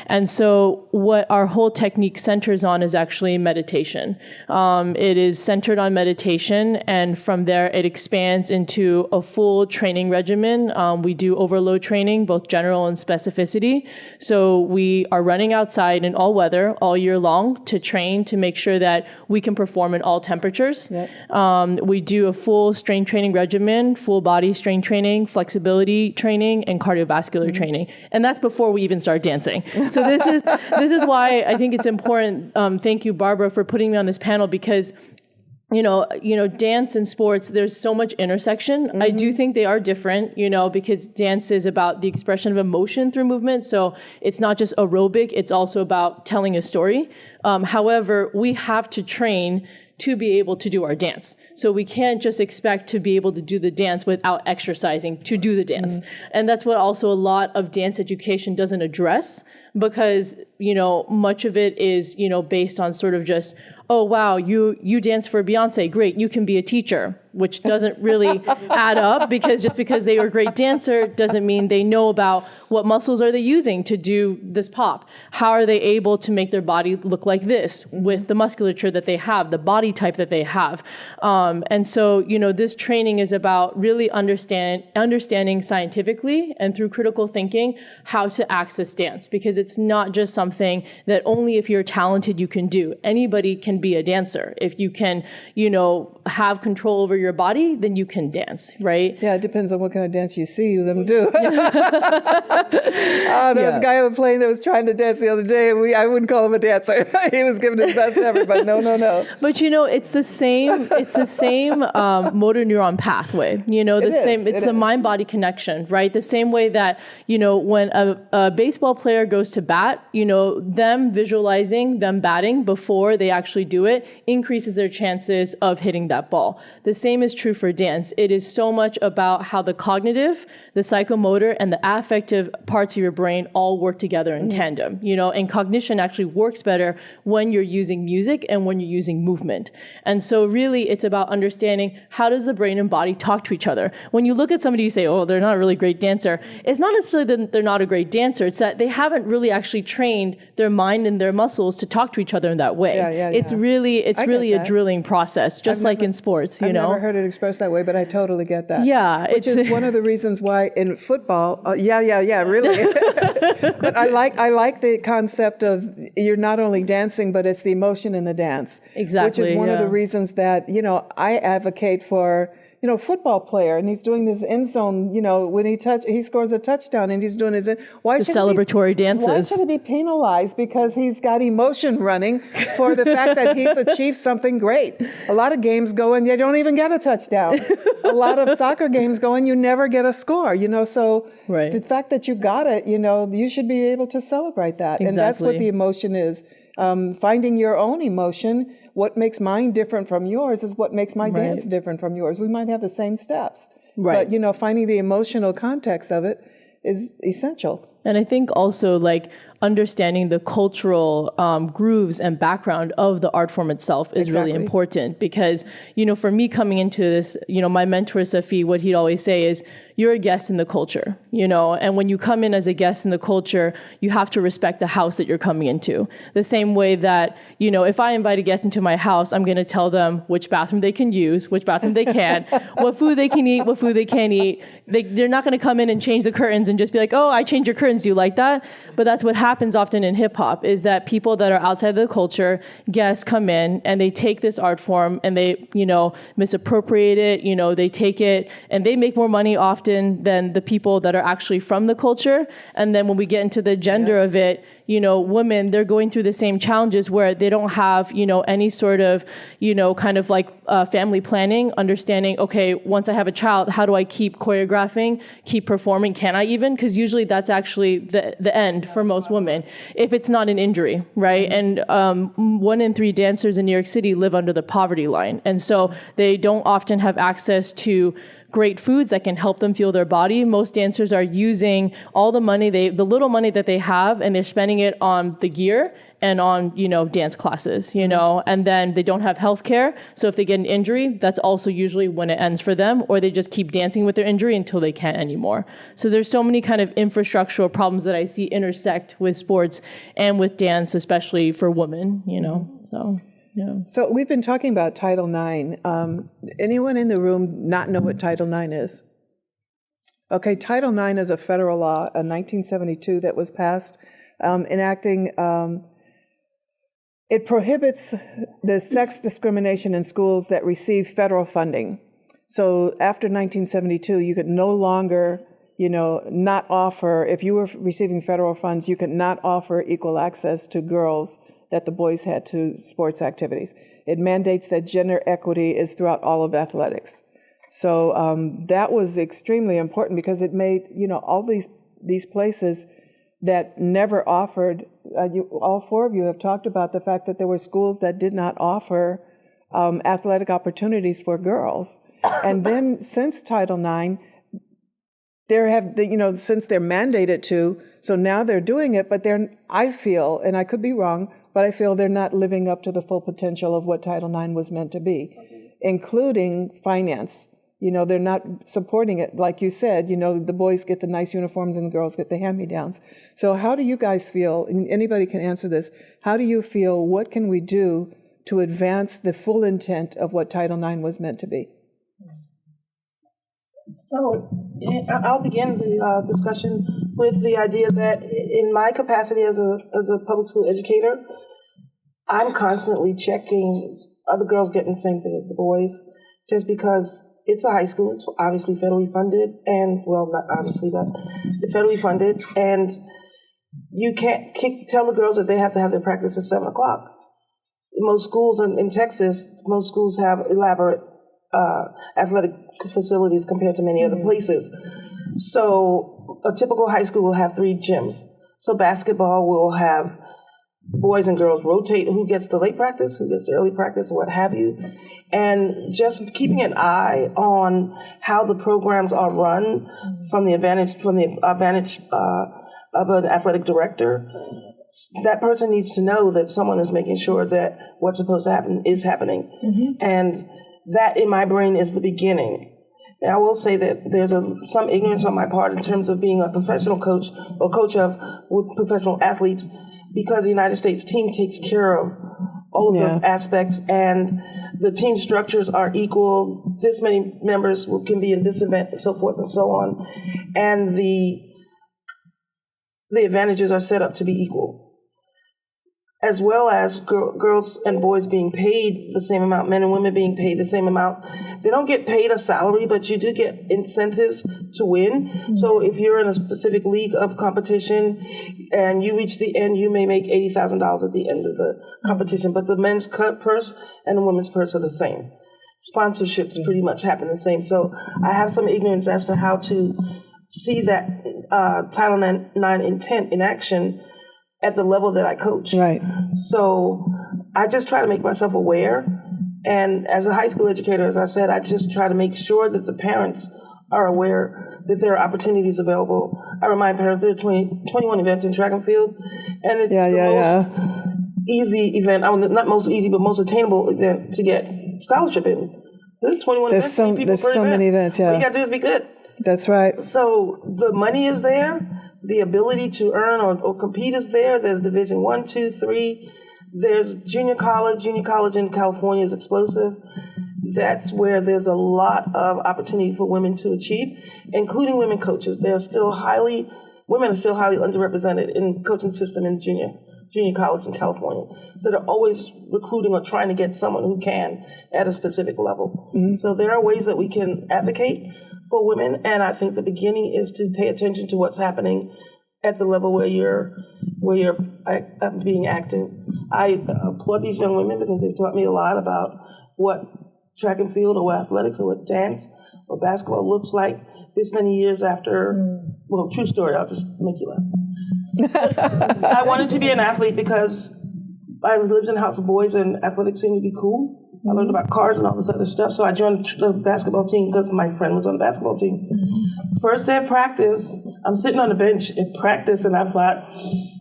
And so what our whole technique centers on is actually meditation. It is centered on meditation, and from there it expands into a full training regimen. We do overload training, both general and specificity. So we are running outside in all weather all year long to train to make sure that we can perform in all temperatures. We do a full strength training regimen, full body strength training, flexibility training, and cardiovascular training. And that's before we even start dancing. So this is why I think it's important. Thank you, Barbara, for putting me on this panel, because dance and sports, there's so much intersection. I do think they are different, because dance is about the expression of emotion through movement. So it's not just aerobic, it's also about telling a story. However, we have to train to be able to do our dance. So we can't just expect to be able to do the dance without exercising to do the dance. And that's what also a lot of dance education doesn't address, because much of it is, based on sort of just, oh, wow, you dance for Beyonce, great, you can be a teacher, which doesn't really add up, because just because they are a great dancer doesn't mean they know about what muscles are they using to do this pop. How are they able to make their body look like this with the musculature that they have, the body type that they have? And so, this training is about really understanding scientifically and through critical thinking how to access dance, because it's not just something that only if you're talented you can do. Anybody can be a dancer. If you can, have control over your body, then you can dance, right? Yeah, it depends on what kind of dance you see them do. There was a guy on the plane that was trying to dance the other day, and I wouldn't call him a dancer. He was giving his best ever, but no. But it's the same motor neuron pathway. It's the mind-body connection, right? The same way that, when a baseball player goes to bat, them visualizing them batting before they actually do it increases their chances of hitting that ball. The same is true for dance. It is so much about how the cognitive, the psychomotor, and the affective parts of your brain all work together in tandem, and cognition actually works better when you're using music and when you're using movement. And so really it's about understanding, how does the brain and body talk to each other? When you look at somebody, you say, oh, they're not a really great dancer. It's not necessarily that they're not a great dancer. It's that they haven't really actually trained their mind and their muscles to talk to each other in that way. It's really a drilling process, just like in sports, I've never heard it expressed that way, but I totally get that. Yeah. Which is one of the reasons why in football, really. But I like the concept of you're not only dancing, but it's the emotion in the dance. Exactly. Which is one of the reasons that, I advocate for, football player, and he's doing this end zone, when he scores a touchdown and he's doing his, why should celebratory dances. Why should he be penalized because he's got emotion running for the fact that he's achieved something great? A lot of games go and they don't even get a touchdown. A lot of soccer games go and you never get a score, so right. The fact that you got it, you should be able to celebrate that. Exactly. And that's what the emotion is. Finding your own emotion. What makes mine different from yours is what makes my dance different from yours. We might have the same steps, but finding the emotional context of it is essential. And I think also understanding the cultural grooves and background of the art form itself is really important, because, for me coming into this, my mentor, Safi, what he'd always say is, you're a guest in the culture, and when you come in as a guest in the culture, you have to respect the house that you're coming into. The same way that, if I invite a guest into my house, I'm going to tell them which bathroom they can use, which bathroom they can't, what food they can eat, what food they can't eat. They're not going to come in and change the curtains and just be like, oh, I changed your curtains, do you like that? But that's what happens often in hip hop, is that people that are outside the culture, guests come in and they take this art form and they, misappropriate it, they take it and they make more money often than the people that are actually from the culture. And then when we get into the gender of it, women, they're going through the same challenges where they don't have, any sort of, family planning, understanding, okay, once I have a child, how do I keep choreographing, keep performing? Can I even? Because usually that's actually the end for most women, if it's not an injury, right? And 1 in 3 dancers in New York City live under the poverty line. And so they don't often have access to great foods that can help them fuel their body. Most dancers are using all the money, the little money that they have, and they're spending it on the gear and on, dance classes, and then they don't have health care. So if they get an injury, that's also usually when it ends for them, or they just keep dancing with their injury until they can't anymore. So there's so many kind of infrastructural problems that I see intersect with sports and with dance, especially for women, so. Yeah. So we've been talking about Title IX. Anyone in the room not know what Title IX is? Okay, Title IX is a federal law, a 1972 that was passed, enacting, it prohibits the sex discrimination in schools that receive federal funding. So after 1972, you could no longer, not offer, if you were receiving federal funds, you could not offer equal access to girls that the boys had to sports activities. It mandates that gender equity is throughout all of athletics. So that was extremely important because it made, all these places that never offered, all 4 of you have talked about the fact that there were schools that did not offer athletic opportunities for girls. And then since Title IX, since they're mandated to, so now they're doing it, but I feel, and I could be wrong, but I feel they're not living up to the full potential of what Title IX was meant to be, including finance. They're not supporting it. Like you said, the boys get the nice uniforms and the girls get the hand-me-downs. So how do you guys feel, and anybody can answer this, how do you feel, what can we do to advance the full intent of what Title IX was meant to be? So I'll begin the discussion with the idea that in my capacity as a public school educator, I'm constantly checking, are the girls getting the same thing as the boys? Just because it's a high school, it's obviously federally funded, and, well, not obviously, but federally funded, and you can't tell the girls that they have to have their practice at 7 o'clock. Most schools in Texas, most schools have elaborate athletic facilities compared to many other places. So a typical high school will have 3 gyms. So basketball will have boys and girls rotate who gets the late practice, who gets the early practice, what have you. And just keeping an eye on how the programs are run from the advantage of an athletic director. That person needs to know that someone is making sure that what's supposed to happen is happening. And that, in my brain, is the beginning. Now, I will say that there's some ignorance on my part in terms of being a professional coach or coach of professional athletes, because the United States team takes care of all of those aspects, and the team structures are equal. This many members can be in this event, and so forth and so on. And the advantages are set up to be equal, as well as girls and boys being paid the same amount, men and women being paid the same amount. They don't get paid a salary, but you do get incentives to win. So if you're in a specific league of competition and you reach the end, you may make $80,000 at the end of the competition, but the men's purse and the women's purse are the same. Sponsorships pretty much happen the same. So I have some ignorance as to how to see that Title IX intent in action at the level that I coach. Right. So I just try to make myself aware. And as a high school educator, as I said, I just try to make sure that the parents are aware that there are opportunities available. I remind parents there are 21 events in track and field, and it's most easy event, not most easy, but most attainable event to get scholarship in. There's 21 events. There's so many events, All you got to do is be good. That's right. So the money is there. The ability to earn or compete is there. There's Division 1, 2, 3. There's junior college. Junior college in California is explosive. That's where there's a lot of opportunity for women to achieve, including women coaches. Women are still highly underrepresented in the coaching system in junior college in California. So they're always recruiting or trying to get someone who can at a specific level. So there are ways that we can advocate for women, and I think the beginning is to pay attention to what's happening at the level where you're being active. I applaud these young women because they've taught me a lot about what track and field or what athletics or what dance or basketball looks like this many years after, well, true story, I'll just make you laugh. I wanted to be an athlete because I lived in a house of boys and athletics seemed to be cool. I learned about cars and all this other stuff, so I joined the basketball team because my friend was on the basketball team. First day of practice, I'm sitting on the bench at practice, and I thought,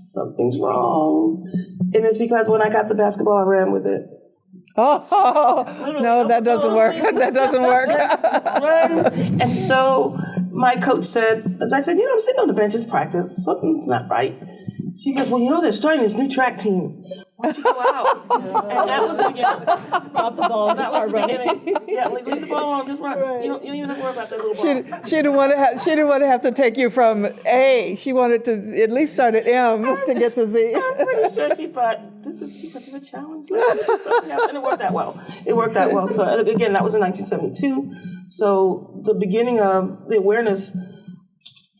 something's wrong. And it's because when I got the basketball, I ran with it. No, that doesn't work. That doesn't work. And so my coach said, as I said, I'm sitting on the bench, it's practice. Something's not right. She says, well, they're starting this new track team. Why don't you go out? And that was the beginning. Drop the ball and just start running. Yeah, leave the ball on, just run. Right. You don't even have to worry about that little ball. She didn't want to have to take you from A. She wanted to at least start at M to get to Z. I'm pretty sure she thought, this is too much of a challenge. And it worked out well. So again, that was in 1972. So the beginning of the awareness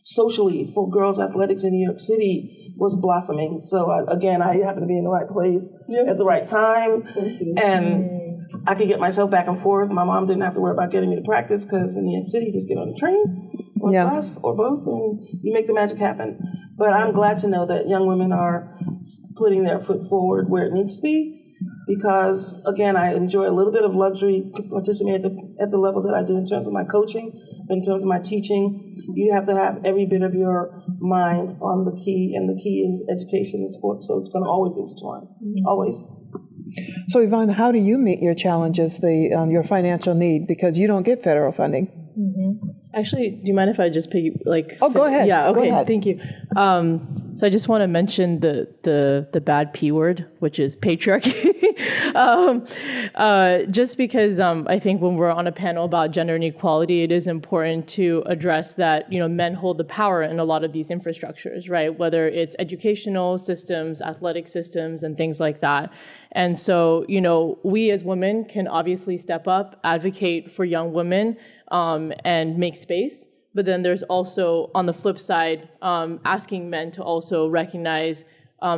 socially for girls' athletics in New York City was blossoming. So again, I happened to be in the right place at the right time, and I could get myself back and forth. My mom didn't have to worry about getting me to practice because in New York City, you just get on the train or bus or both, and you make the magic happen. But I'm glad to know that young women are putting their foot forward where it needs to be, because again, I enjoy a little bit of luxury participating at the level that I do in terms of my coaching, in terms of my teaching, you have to have every bit of your mind on the key, and the key is education and sports, so it's going to always intertwine, always. So Yvonne, how do you meet your challenges, your financial need, because you don't get federal funding? Actually, do you mind if I just pick, Oh, go ahead. Yeah, okay, Go ahead. thank you. So I just want to mention the bad P word, which is patriarchy. Just because I think when we're on a panel about gender inequality, it is important to address that, men hold the power in a lot of these infrastructures, right? Whether it's educational systems, athletic systems, and things like that. And so, we as women can obviously step up, advocate for young women, and make space. But then there's also, on the flip side, asking men to also recognize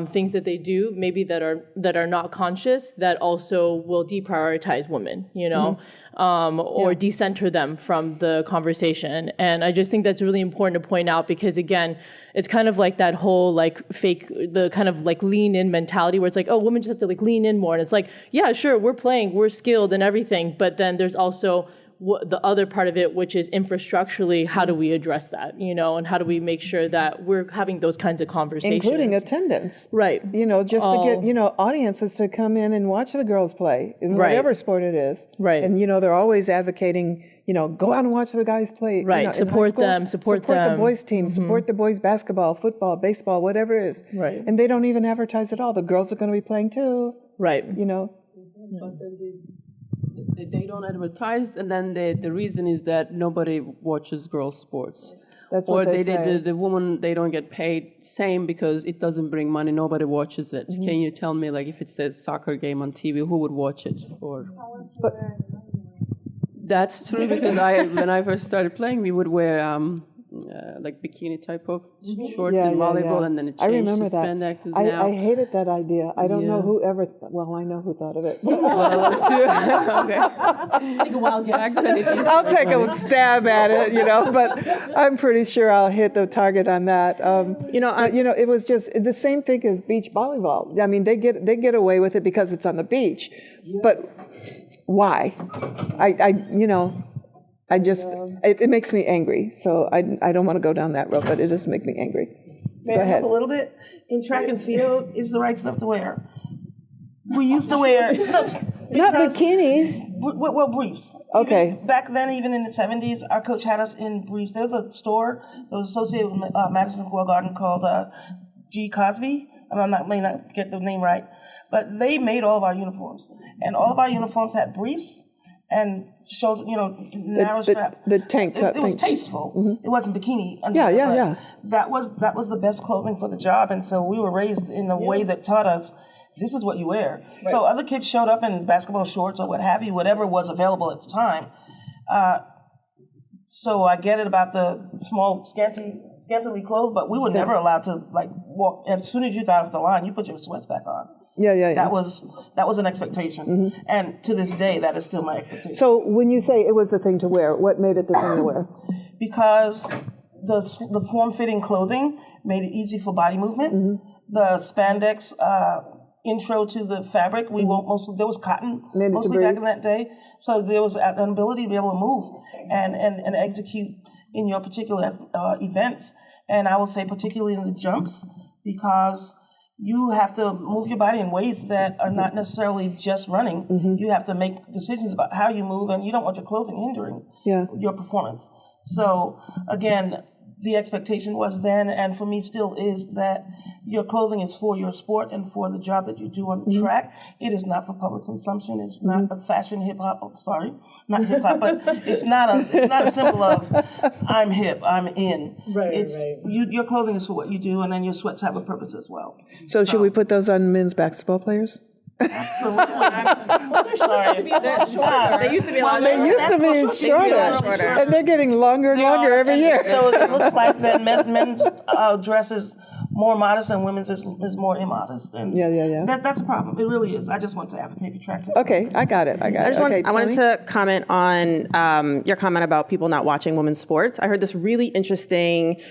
things that they do, maybe that are not conscious, that also will deprioritize women, or decenter them from the conversation. And I just think that's really important to point out, because again, it's kind of like that whole the kind of lean in mentality where it's like, oh, women just have to lean in more. And it's like, yeah, sure, we're playing, we're skilled and everything. But then there's also the other part of it, which is infrastructurally, how do we address that, and how do we make sure that we're having those kinds of conversations. Including attendance. Right. Just to get, audiences to come in and watch the girls play, in whatever sport it is. Right. And, they're always advocating, go out and watch the guys play. Right. Support them, support them. the boys' team, support the boys' basketball, football, baseball, whatever it is. Right. And they don't even advertise at all. The girls are going to be playing too. Right. But then they don't advertise, and then the reason is that nobody watches girls' sports. That's what they say. The woman, they don't get paid, same, because it doesn't bring money, nobody watches it. Can you tell me, if it's a soccer game on TV, who would watch it? That's true, because when I first started playing, we would wear bikini type of shorts in volleyball, and then it changed to spandex now. I hated that idea. I don't know who ever, I know who thought of it. I'll take a stab at it, but I'm pretty sure I'll hit the target on that. It was just the same thing as beach volleyball. I mean, they get away with it because it's on the beach, but why? It makes me angry. So I don't want to go down that road, but it does make me angry. May I help a little bit? In track and field, it's the right stuff to wear. We used to wear... Not bikinis. Well, briefs. Okay. Even back then, even in the 70s, our coach had us in briefs. There was a store that was associated with Madison Square Garden called G. Cosby. I may not get the name right. But they made all of our uniforms. And all of our uniforms had briefs and showed, narrow strap. The tank top. It was tasteful. Mm-hmm. It wasn't bikini. Yeah. That was the best clothing for the job. And so we were raised in a way that taught us, this is what you wear. Right. So other kids showed up in basketball shorts or what have you, whatever was available at the time. So I get it about the small, scantily clothed, but we were never allowed to walk. As soon as you got off the line, you put your sweats back on. Yeah. That was an expectation, and to this day, that is still my expectation. So when you say it was the thing to wear, what made it the thing to wear? Because the form-fitting clothing made it easy for body movement. The spandex intro to the fabric, there was cotton mostly back in that day, so there was an ability to be able to move and execute in your particular events. And I will say particularly in the jumps, because you have to move your body in ways that are not necessarily just running. You have to make decisions about how you move, and you don't want your clothing hindering your performance. So again, the expectation was then, and for me still is, that your clothing is for your sport and for the job that you do on the track. It is not for public consumption. It's not a fashion hip hop. Oh, sorry, not hip hop, but it's not a symbol of I'm hip, I'm in. Right. Your clothing is for what you do, and then your sweats have a purpose as well. So should we put those on men's basketball players? Absolutely. Sorry. They used to be a lot They used to be shorter, and they're getting longer and longer every year. So it looks like that men's dresses more modest and women's is more immodest. And Yeah. That's a problem. It really is. I just want to advocate for track. Okay, I got it. I wanted to comment on your comment about people not watching women's sports. I heard this really interesting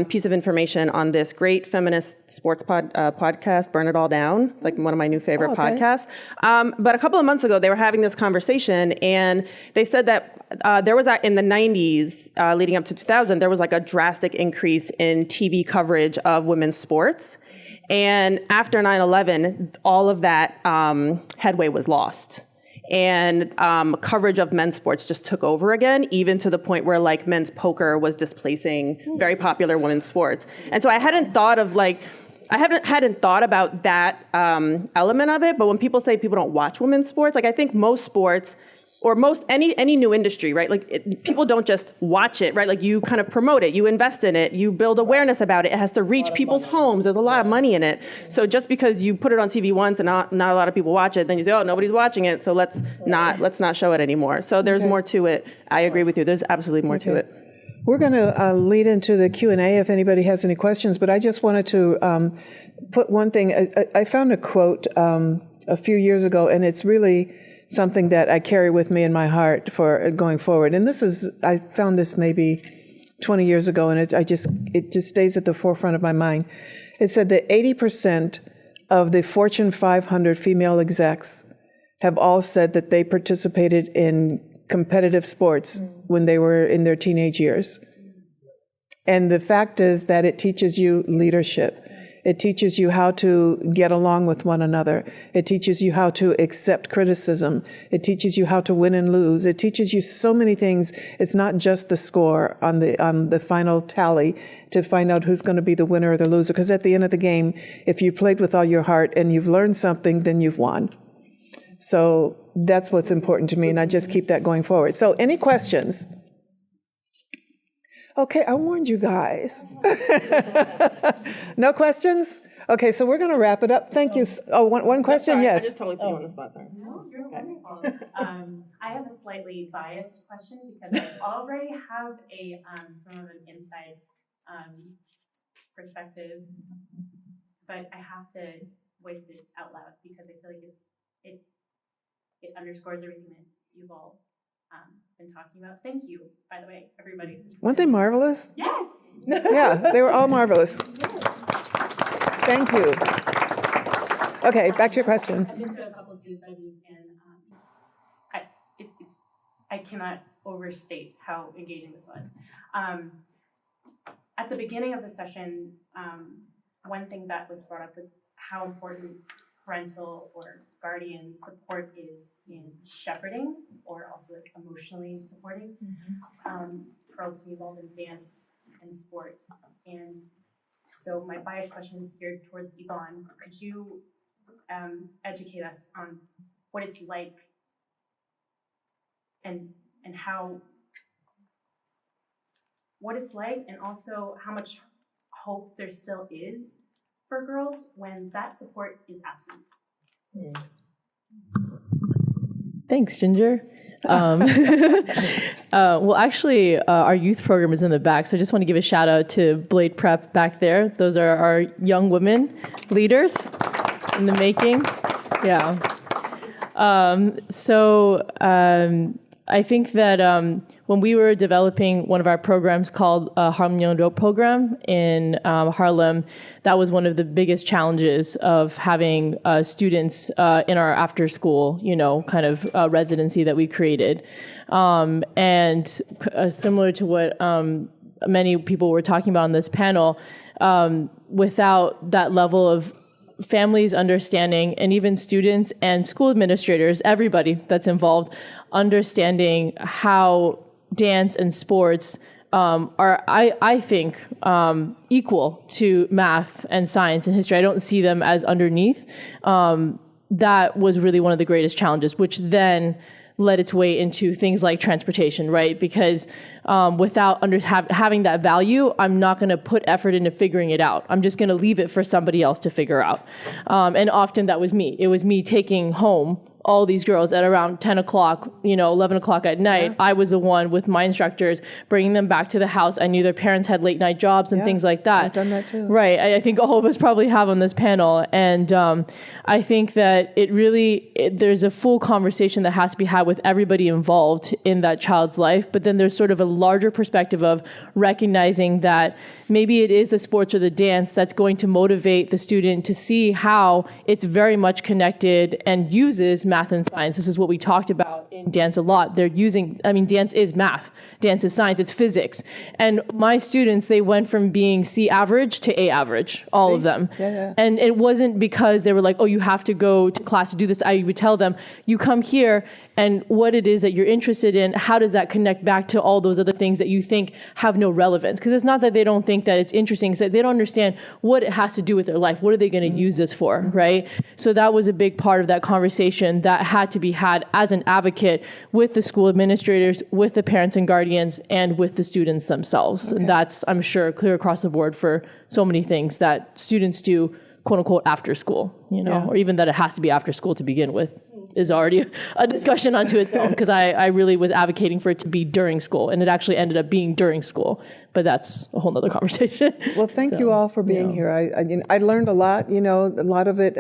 piece of information on this great feminist sports podcast, Burn It All Down. It's like one of my new favorite podcasts. But a couple of months ago, they were having this conversation, and they said that there was in the 90s, leading up to 2000, there was like a drastic increase in TV coverage of women's sports. And after 9/11, all of that headway was lost. And coverage of men's sports just took over again, even to the point where like men's poker was displacing very popular women's sports. And so I hadn't thought of hadn't thought about that element of it. But when people say people don't watch women's sports, like I think most sports, or any new industry, right? Like people don't just watch it, right? Like you kind of promote it, you invest in it, you build awareness about it. It has to reach people's homes. There's a lot of money in it. So just because you put it on TV once and not a lot of people watch it, then you say, oh, nobody's watching it, so let's not show it anymore. So there's more to it. I agree with you. There's absolutely more to it. We're going to lead into the Q&A if anybody has any questions, but I just wanted to put one thing. I found a quote a few years ago, and it's really something that I carry with me in my heart for going forward. And I found this maybe 20 years ago, and it just stays at the forefront of my mind. It said that 80% of the Fortune 500 female execs have all said that they participated in competitive sports when they were in their teenage years. And the fact is that it teaches you leadership. It teaches you how to get along with one another. It teaches you how to accept criticism. It teaches you how to win and lose. It teaches you so many things. It's not just the score on the final tally to find out who's going to be the winner or the loser. Because at the end of the game, if you played with all your heart and you've learned something, then you've won. So that's what's important to me, and I just keep that going forward. So any questions? Okay, I warned you guys. No questions? Okay, so we're going to wrap it up. Thank you. Oh, one question? Sorry, Yes. I just totally put you on the spot, sorry. No, you're wonderful. I have a slightly biased question because I already have some of an inside perspective, but I have to voice it out loud because I feel like it underscores everything that you've all been talking about. Thank you, by the way, everybody. Weren't they marvelous? Yes. Yeah, they were all marvelous. Thank you. Okay, back to your question. I've been to a couple of case studies, and I cannot overstate how engaging this was. At the beginning of the session, one thing that was brought up was how important parental or guardian support is in shepherding, or also like emotionally supporting girls to be involved in dance and sport. And so my bias question is geared towards Yvonne. Could you educate us on what it's like and how, what it's like, and also how much hope there still is for girls when that support is absent? Thanks, Ginger. Well, actually, our youth program is in the back, so I just want to give a shout out to Blade Prep back there. Those are our young women leaders in the making. Yeah. I think that when we were developing one of our programs called Harlem Rope Program in Harlem, that was one of the biggest challenges of having students in our after school, kind of residency that we created. And similar to what many people were talking about on this panel, without that level of families understanding, and even students and school administrators, everybody that's involved, understanding how dance and sports are, I think, equal to math and science and history. I don't see them as underneath. That was really one of the greatest challenges, which then led its way into things like transportation, right? Because without having that value, I'm not going to put effort into figuring it out. I'm just going to leave it for somebody else to figure out. And often that was me. It was me taking home all these girls at around 10 o'clock, 11 o'clock at night. I was the one with my instructors bringing them back to the house. I knew their parents had late night jobs and things like that. I've done that too. Right. I think all of us probably have on this panel. And I think that there's a full conversation that has to be had with everybody involved in that child's life. But then there's sort of a larger perspective of recognizing that maybe it is the sports or the dance that's going to motivate the student to see how it's very much connected and uses math and science. This is what we talked about in dance a lot. Dance is math. Dance is science, it's physics. And my students, they went from being C average to A average, all of them. And it wasn't because they were like, oh, you have to go to class to do this. I would tell them, you come here and what it is that you're interested in, how does that connect back to all those other things that you think have no relevance? Because it's not that they don't think that it's interesting, it's that they don't understand what it has to do with their life. What are they going to use this for, right? So that was a big part of that conversation that had to be had as an advocate with the school administrators, with the parents and guardians, and with the students themselves. And that's, I'm sure, clear across the board for so many things that students do, quote unquote, after school, or even that it has to be after school to begin with is already a discussion unto its own, because I really was advocating for it to be during school, and it actually ended up being during school, but that's a whole nother conversation. Well, thank you all for being here. I learned a lot, a lot of it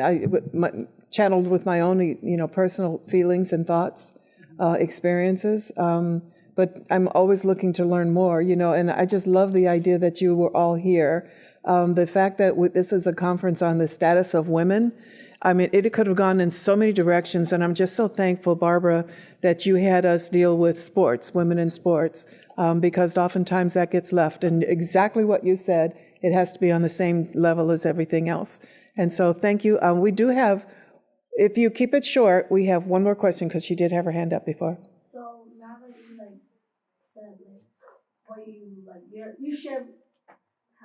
channeled with my own, personal feelings and thoughts, experiences, but I'm always looking to learn more, and I just love the idea that you were all here. The fact that this is a conference on the status of women, it could have gone in so many directions, and I'm just so thankful, Barbara, that you had us deal with sports, women in sports, because oftentimes that gets left. And exactly what you said, it has to be on the same level as everything else. And so thank you. We do have, if you keep it short, we have one more question, because she did have her hand up before. So now that you said what you shared,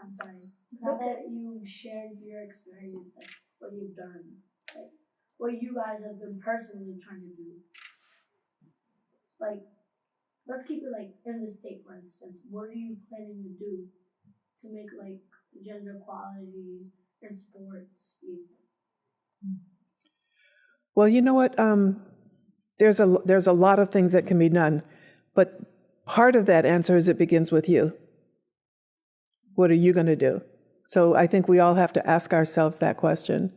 I'm sorry. Now that you've shared your experience, what you've done, what you guys have been personally trying to do, let's keep it in the state, for instance. What are you planning to do to make gender equality in sports equal? Well, you know what? There's a lot of things that can be done, but part of that answer is it begins with you. What are you going to do? So I think we all have to ask ourselves that question,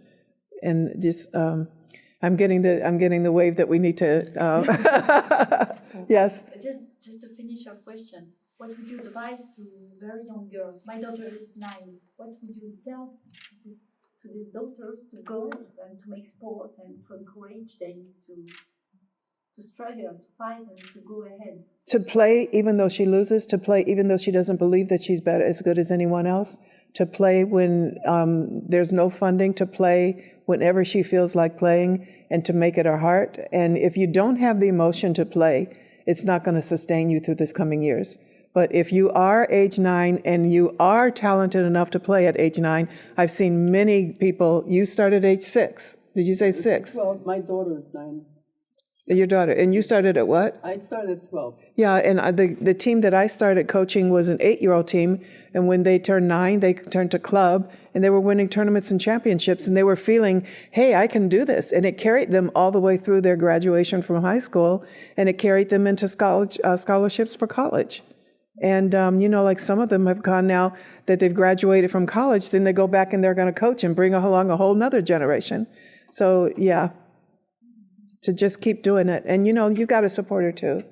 and just I'm getting the wave that we need to. Yes. Just to finish your question, what would you advise to very young girls? My daughter is 9. What would you tell to these daughters to go and to make sport and to encourage them to struggle, to fight, and to go ahead? To play even though she loses, to play even though she doesn't believe that she's better, as good as anyone else, to play when there's no funding, to play whenever she feels like playing, and to make it her heart. And if you don't have the emotion to play, it's not going to sustain you through the coming years. But if you are age 9 and you are talented enough to play at age 9, I've seen many people, you started at age 6. Did you say 6? Well, my daughter is 9. Your daughter. And you started at what? I started at 12. Yeah, and the team that I started coaching was an 8-year-old team, and when they turned 9, they turned to club, and they were winning tournaments and championships, and they were feeling, hey, I can do this. And it carried them all the way through their graduation from high school, and it carried them into scholarships for college. And, some of them have gone now that they've graduated from college, then they go back and they're going to coach and bring along a whole nother generation. So, yeah. To just keep doing it. And, you've got to support her too.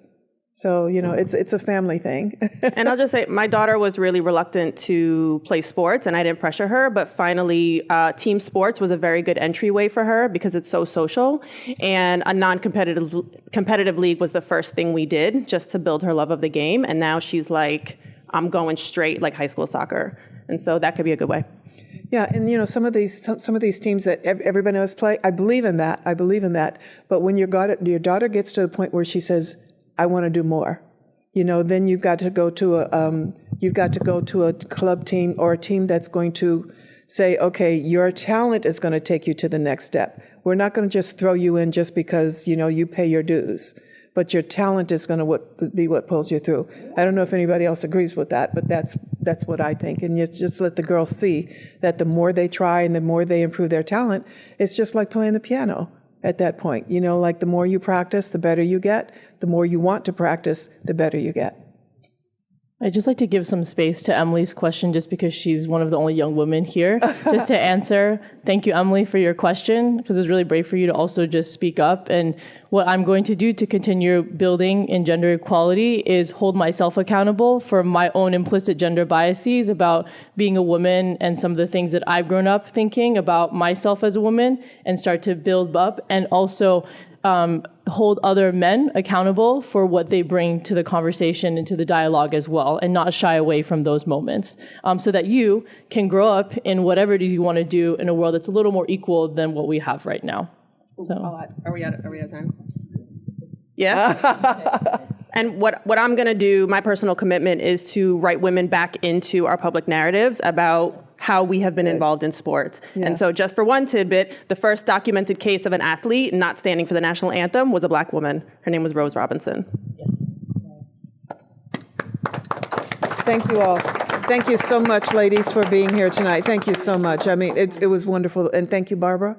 So, it's a family thing. And I'll just say, my daughter was really reluctant to play sports, and I didn't pressure her, but finally, team sports was a very good entryway for her because it's so social. And a competitive league was the first thing we did just to build her love of the game. And now she's like, I'm going straight like high school soccer. And so that could be a good way. Yeah, and some of these teams that everybody else play, I believe in that. But when your daughter gets to the point where she says, "I want to do more," then you've got to go to a club team or a team that's going to say, "Okay, your talent is going to take you to the next step. We're not going to just throw you in just because you pay your dues." But your talent is going to be what pulls you through. I don't know if anybody else agrees with that, but that's what I think. And you just let the girls see that the more they try and the more they improve their talent, it's just like playing the piano. at that point. You know, like the more you practice, the better you get. The more you want to practice, the better you get. I'd just like to give some space to Emily's question just because she's one of the only young women here, just to answer. Thank you, Emily, for your question, because it's really brave for you to also just speak up. And what I'm going to do to continue building in gender equality is hold myself accountable for my own implicit gender biases about being a woman and some of the things that I've grown up thinking about myself as a woman, and start to build up, and also hold other men accountable for what they bring to the conversation and to the dialogue as well, and not shy away from those moments, so that you can grow up in whatever it is you want to do in a world that's a little more equal than what we have right now. So, Are we out of time? Yeah. And what I'm going to do, my personal commitment, is to write women back into our public narratives about how we have been involved in sports. Yeah. And so just for one tidbit, the first documented case of an athlete not standing for the national anthem was a Black woman. Her name was Rose Robinson. Thank you all. Thank you so much, ladies, for being here tonight. Thank you so much. I mean, it was wonderful. And thank you, Barbara.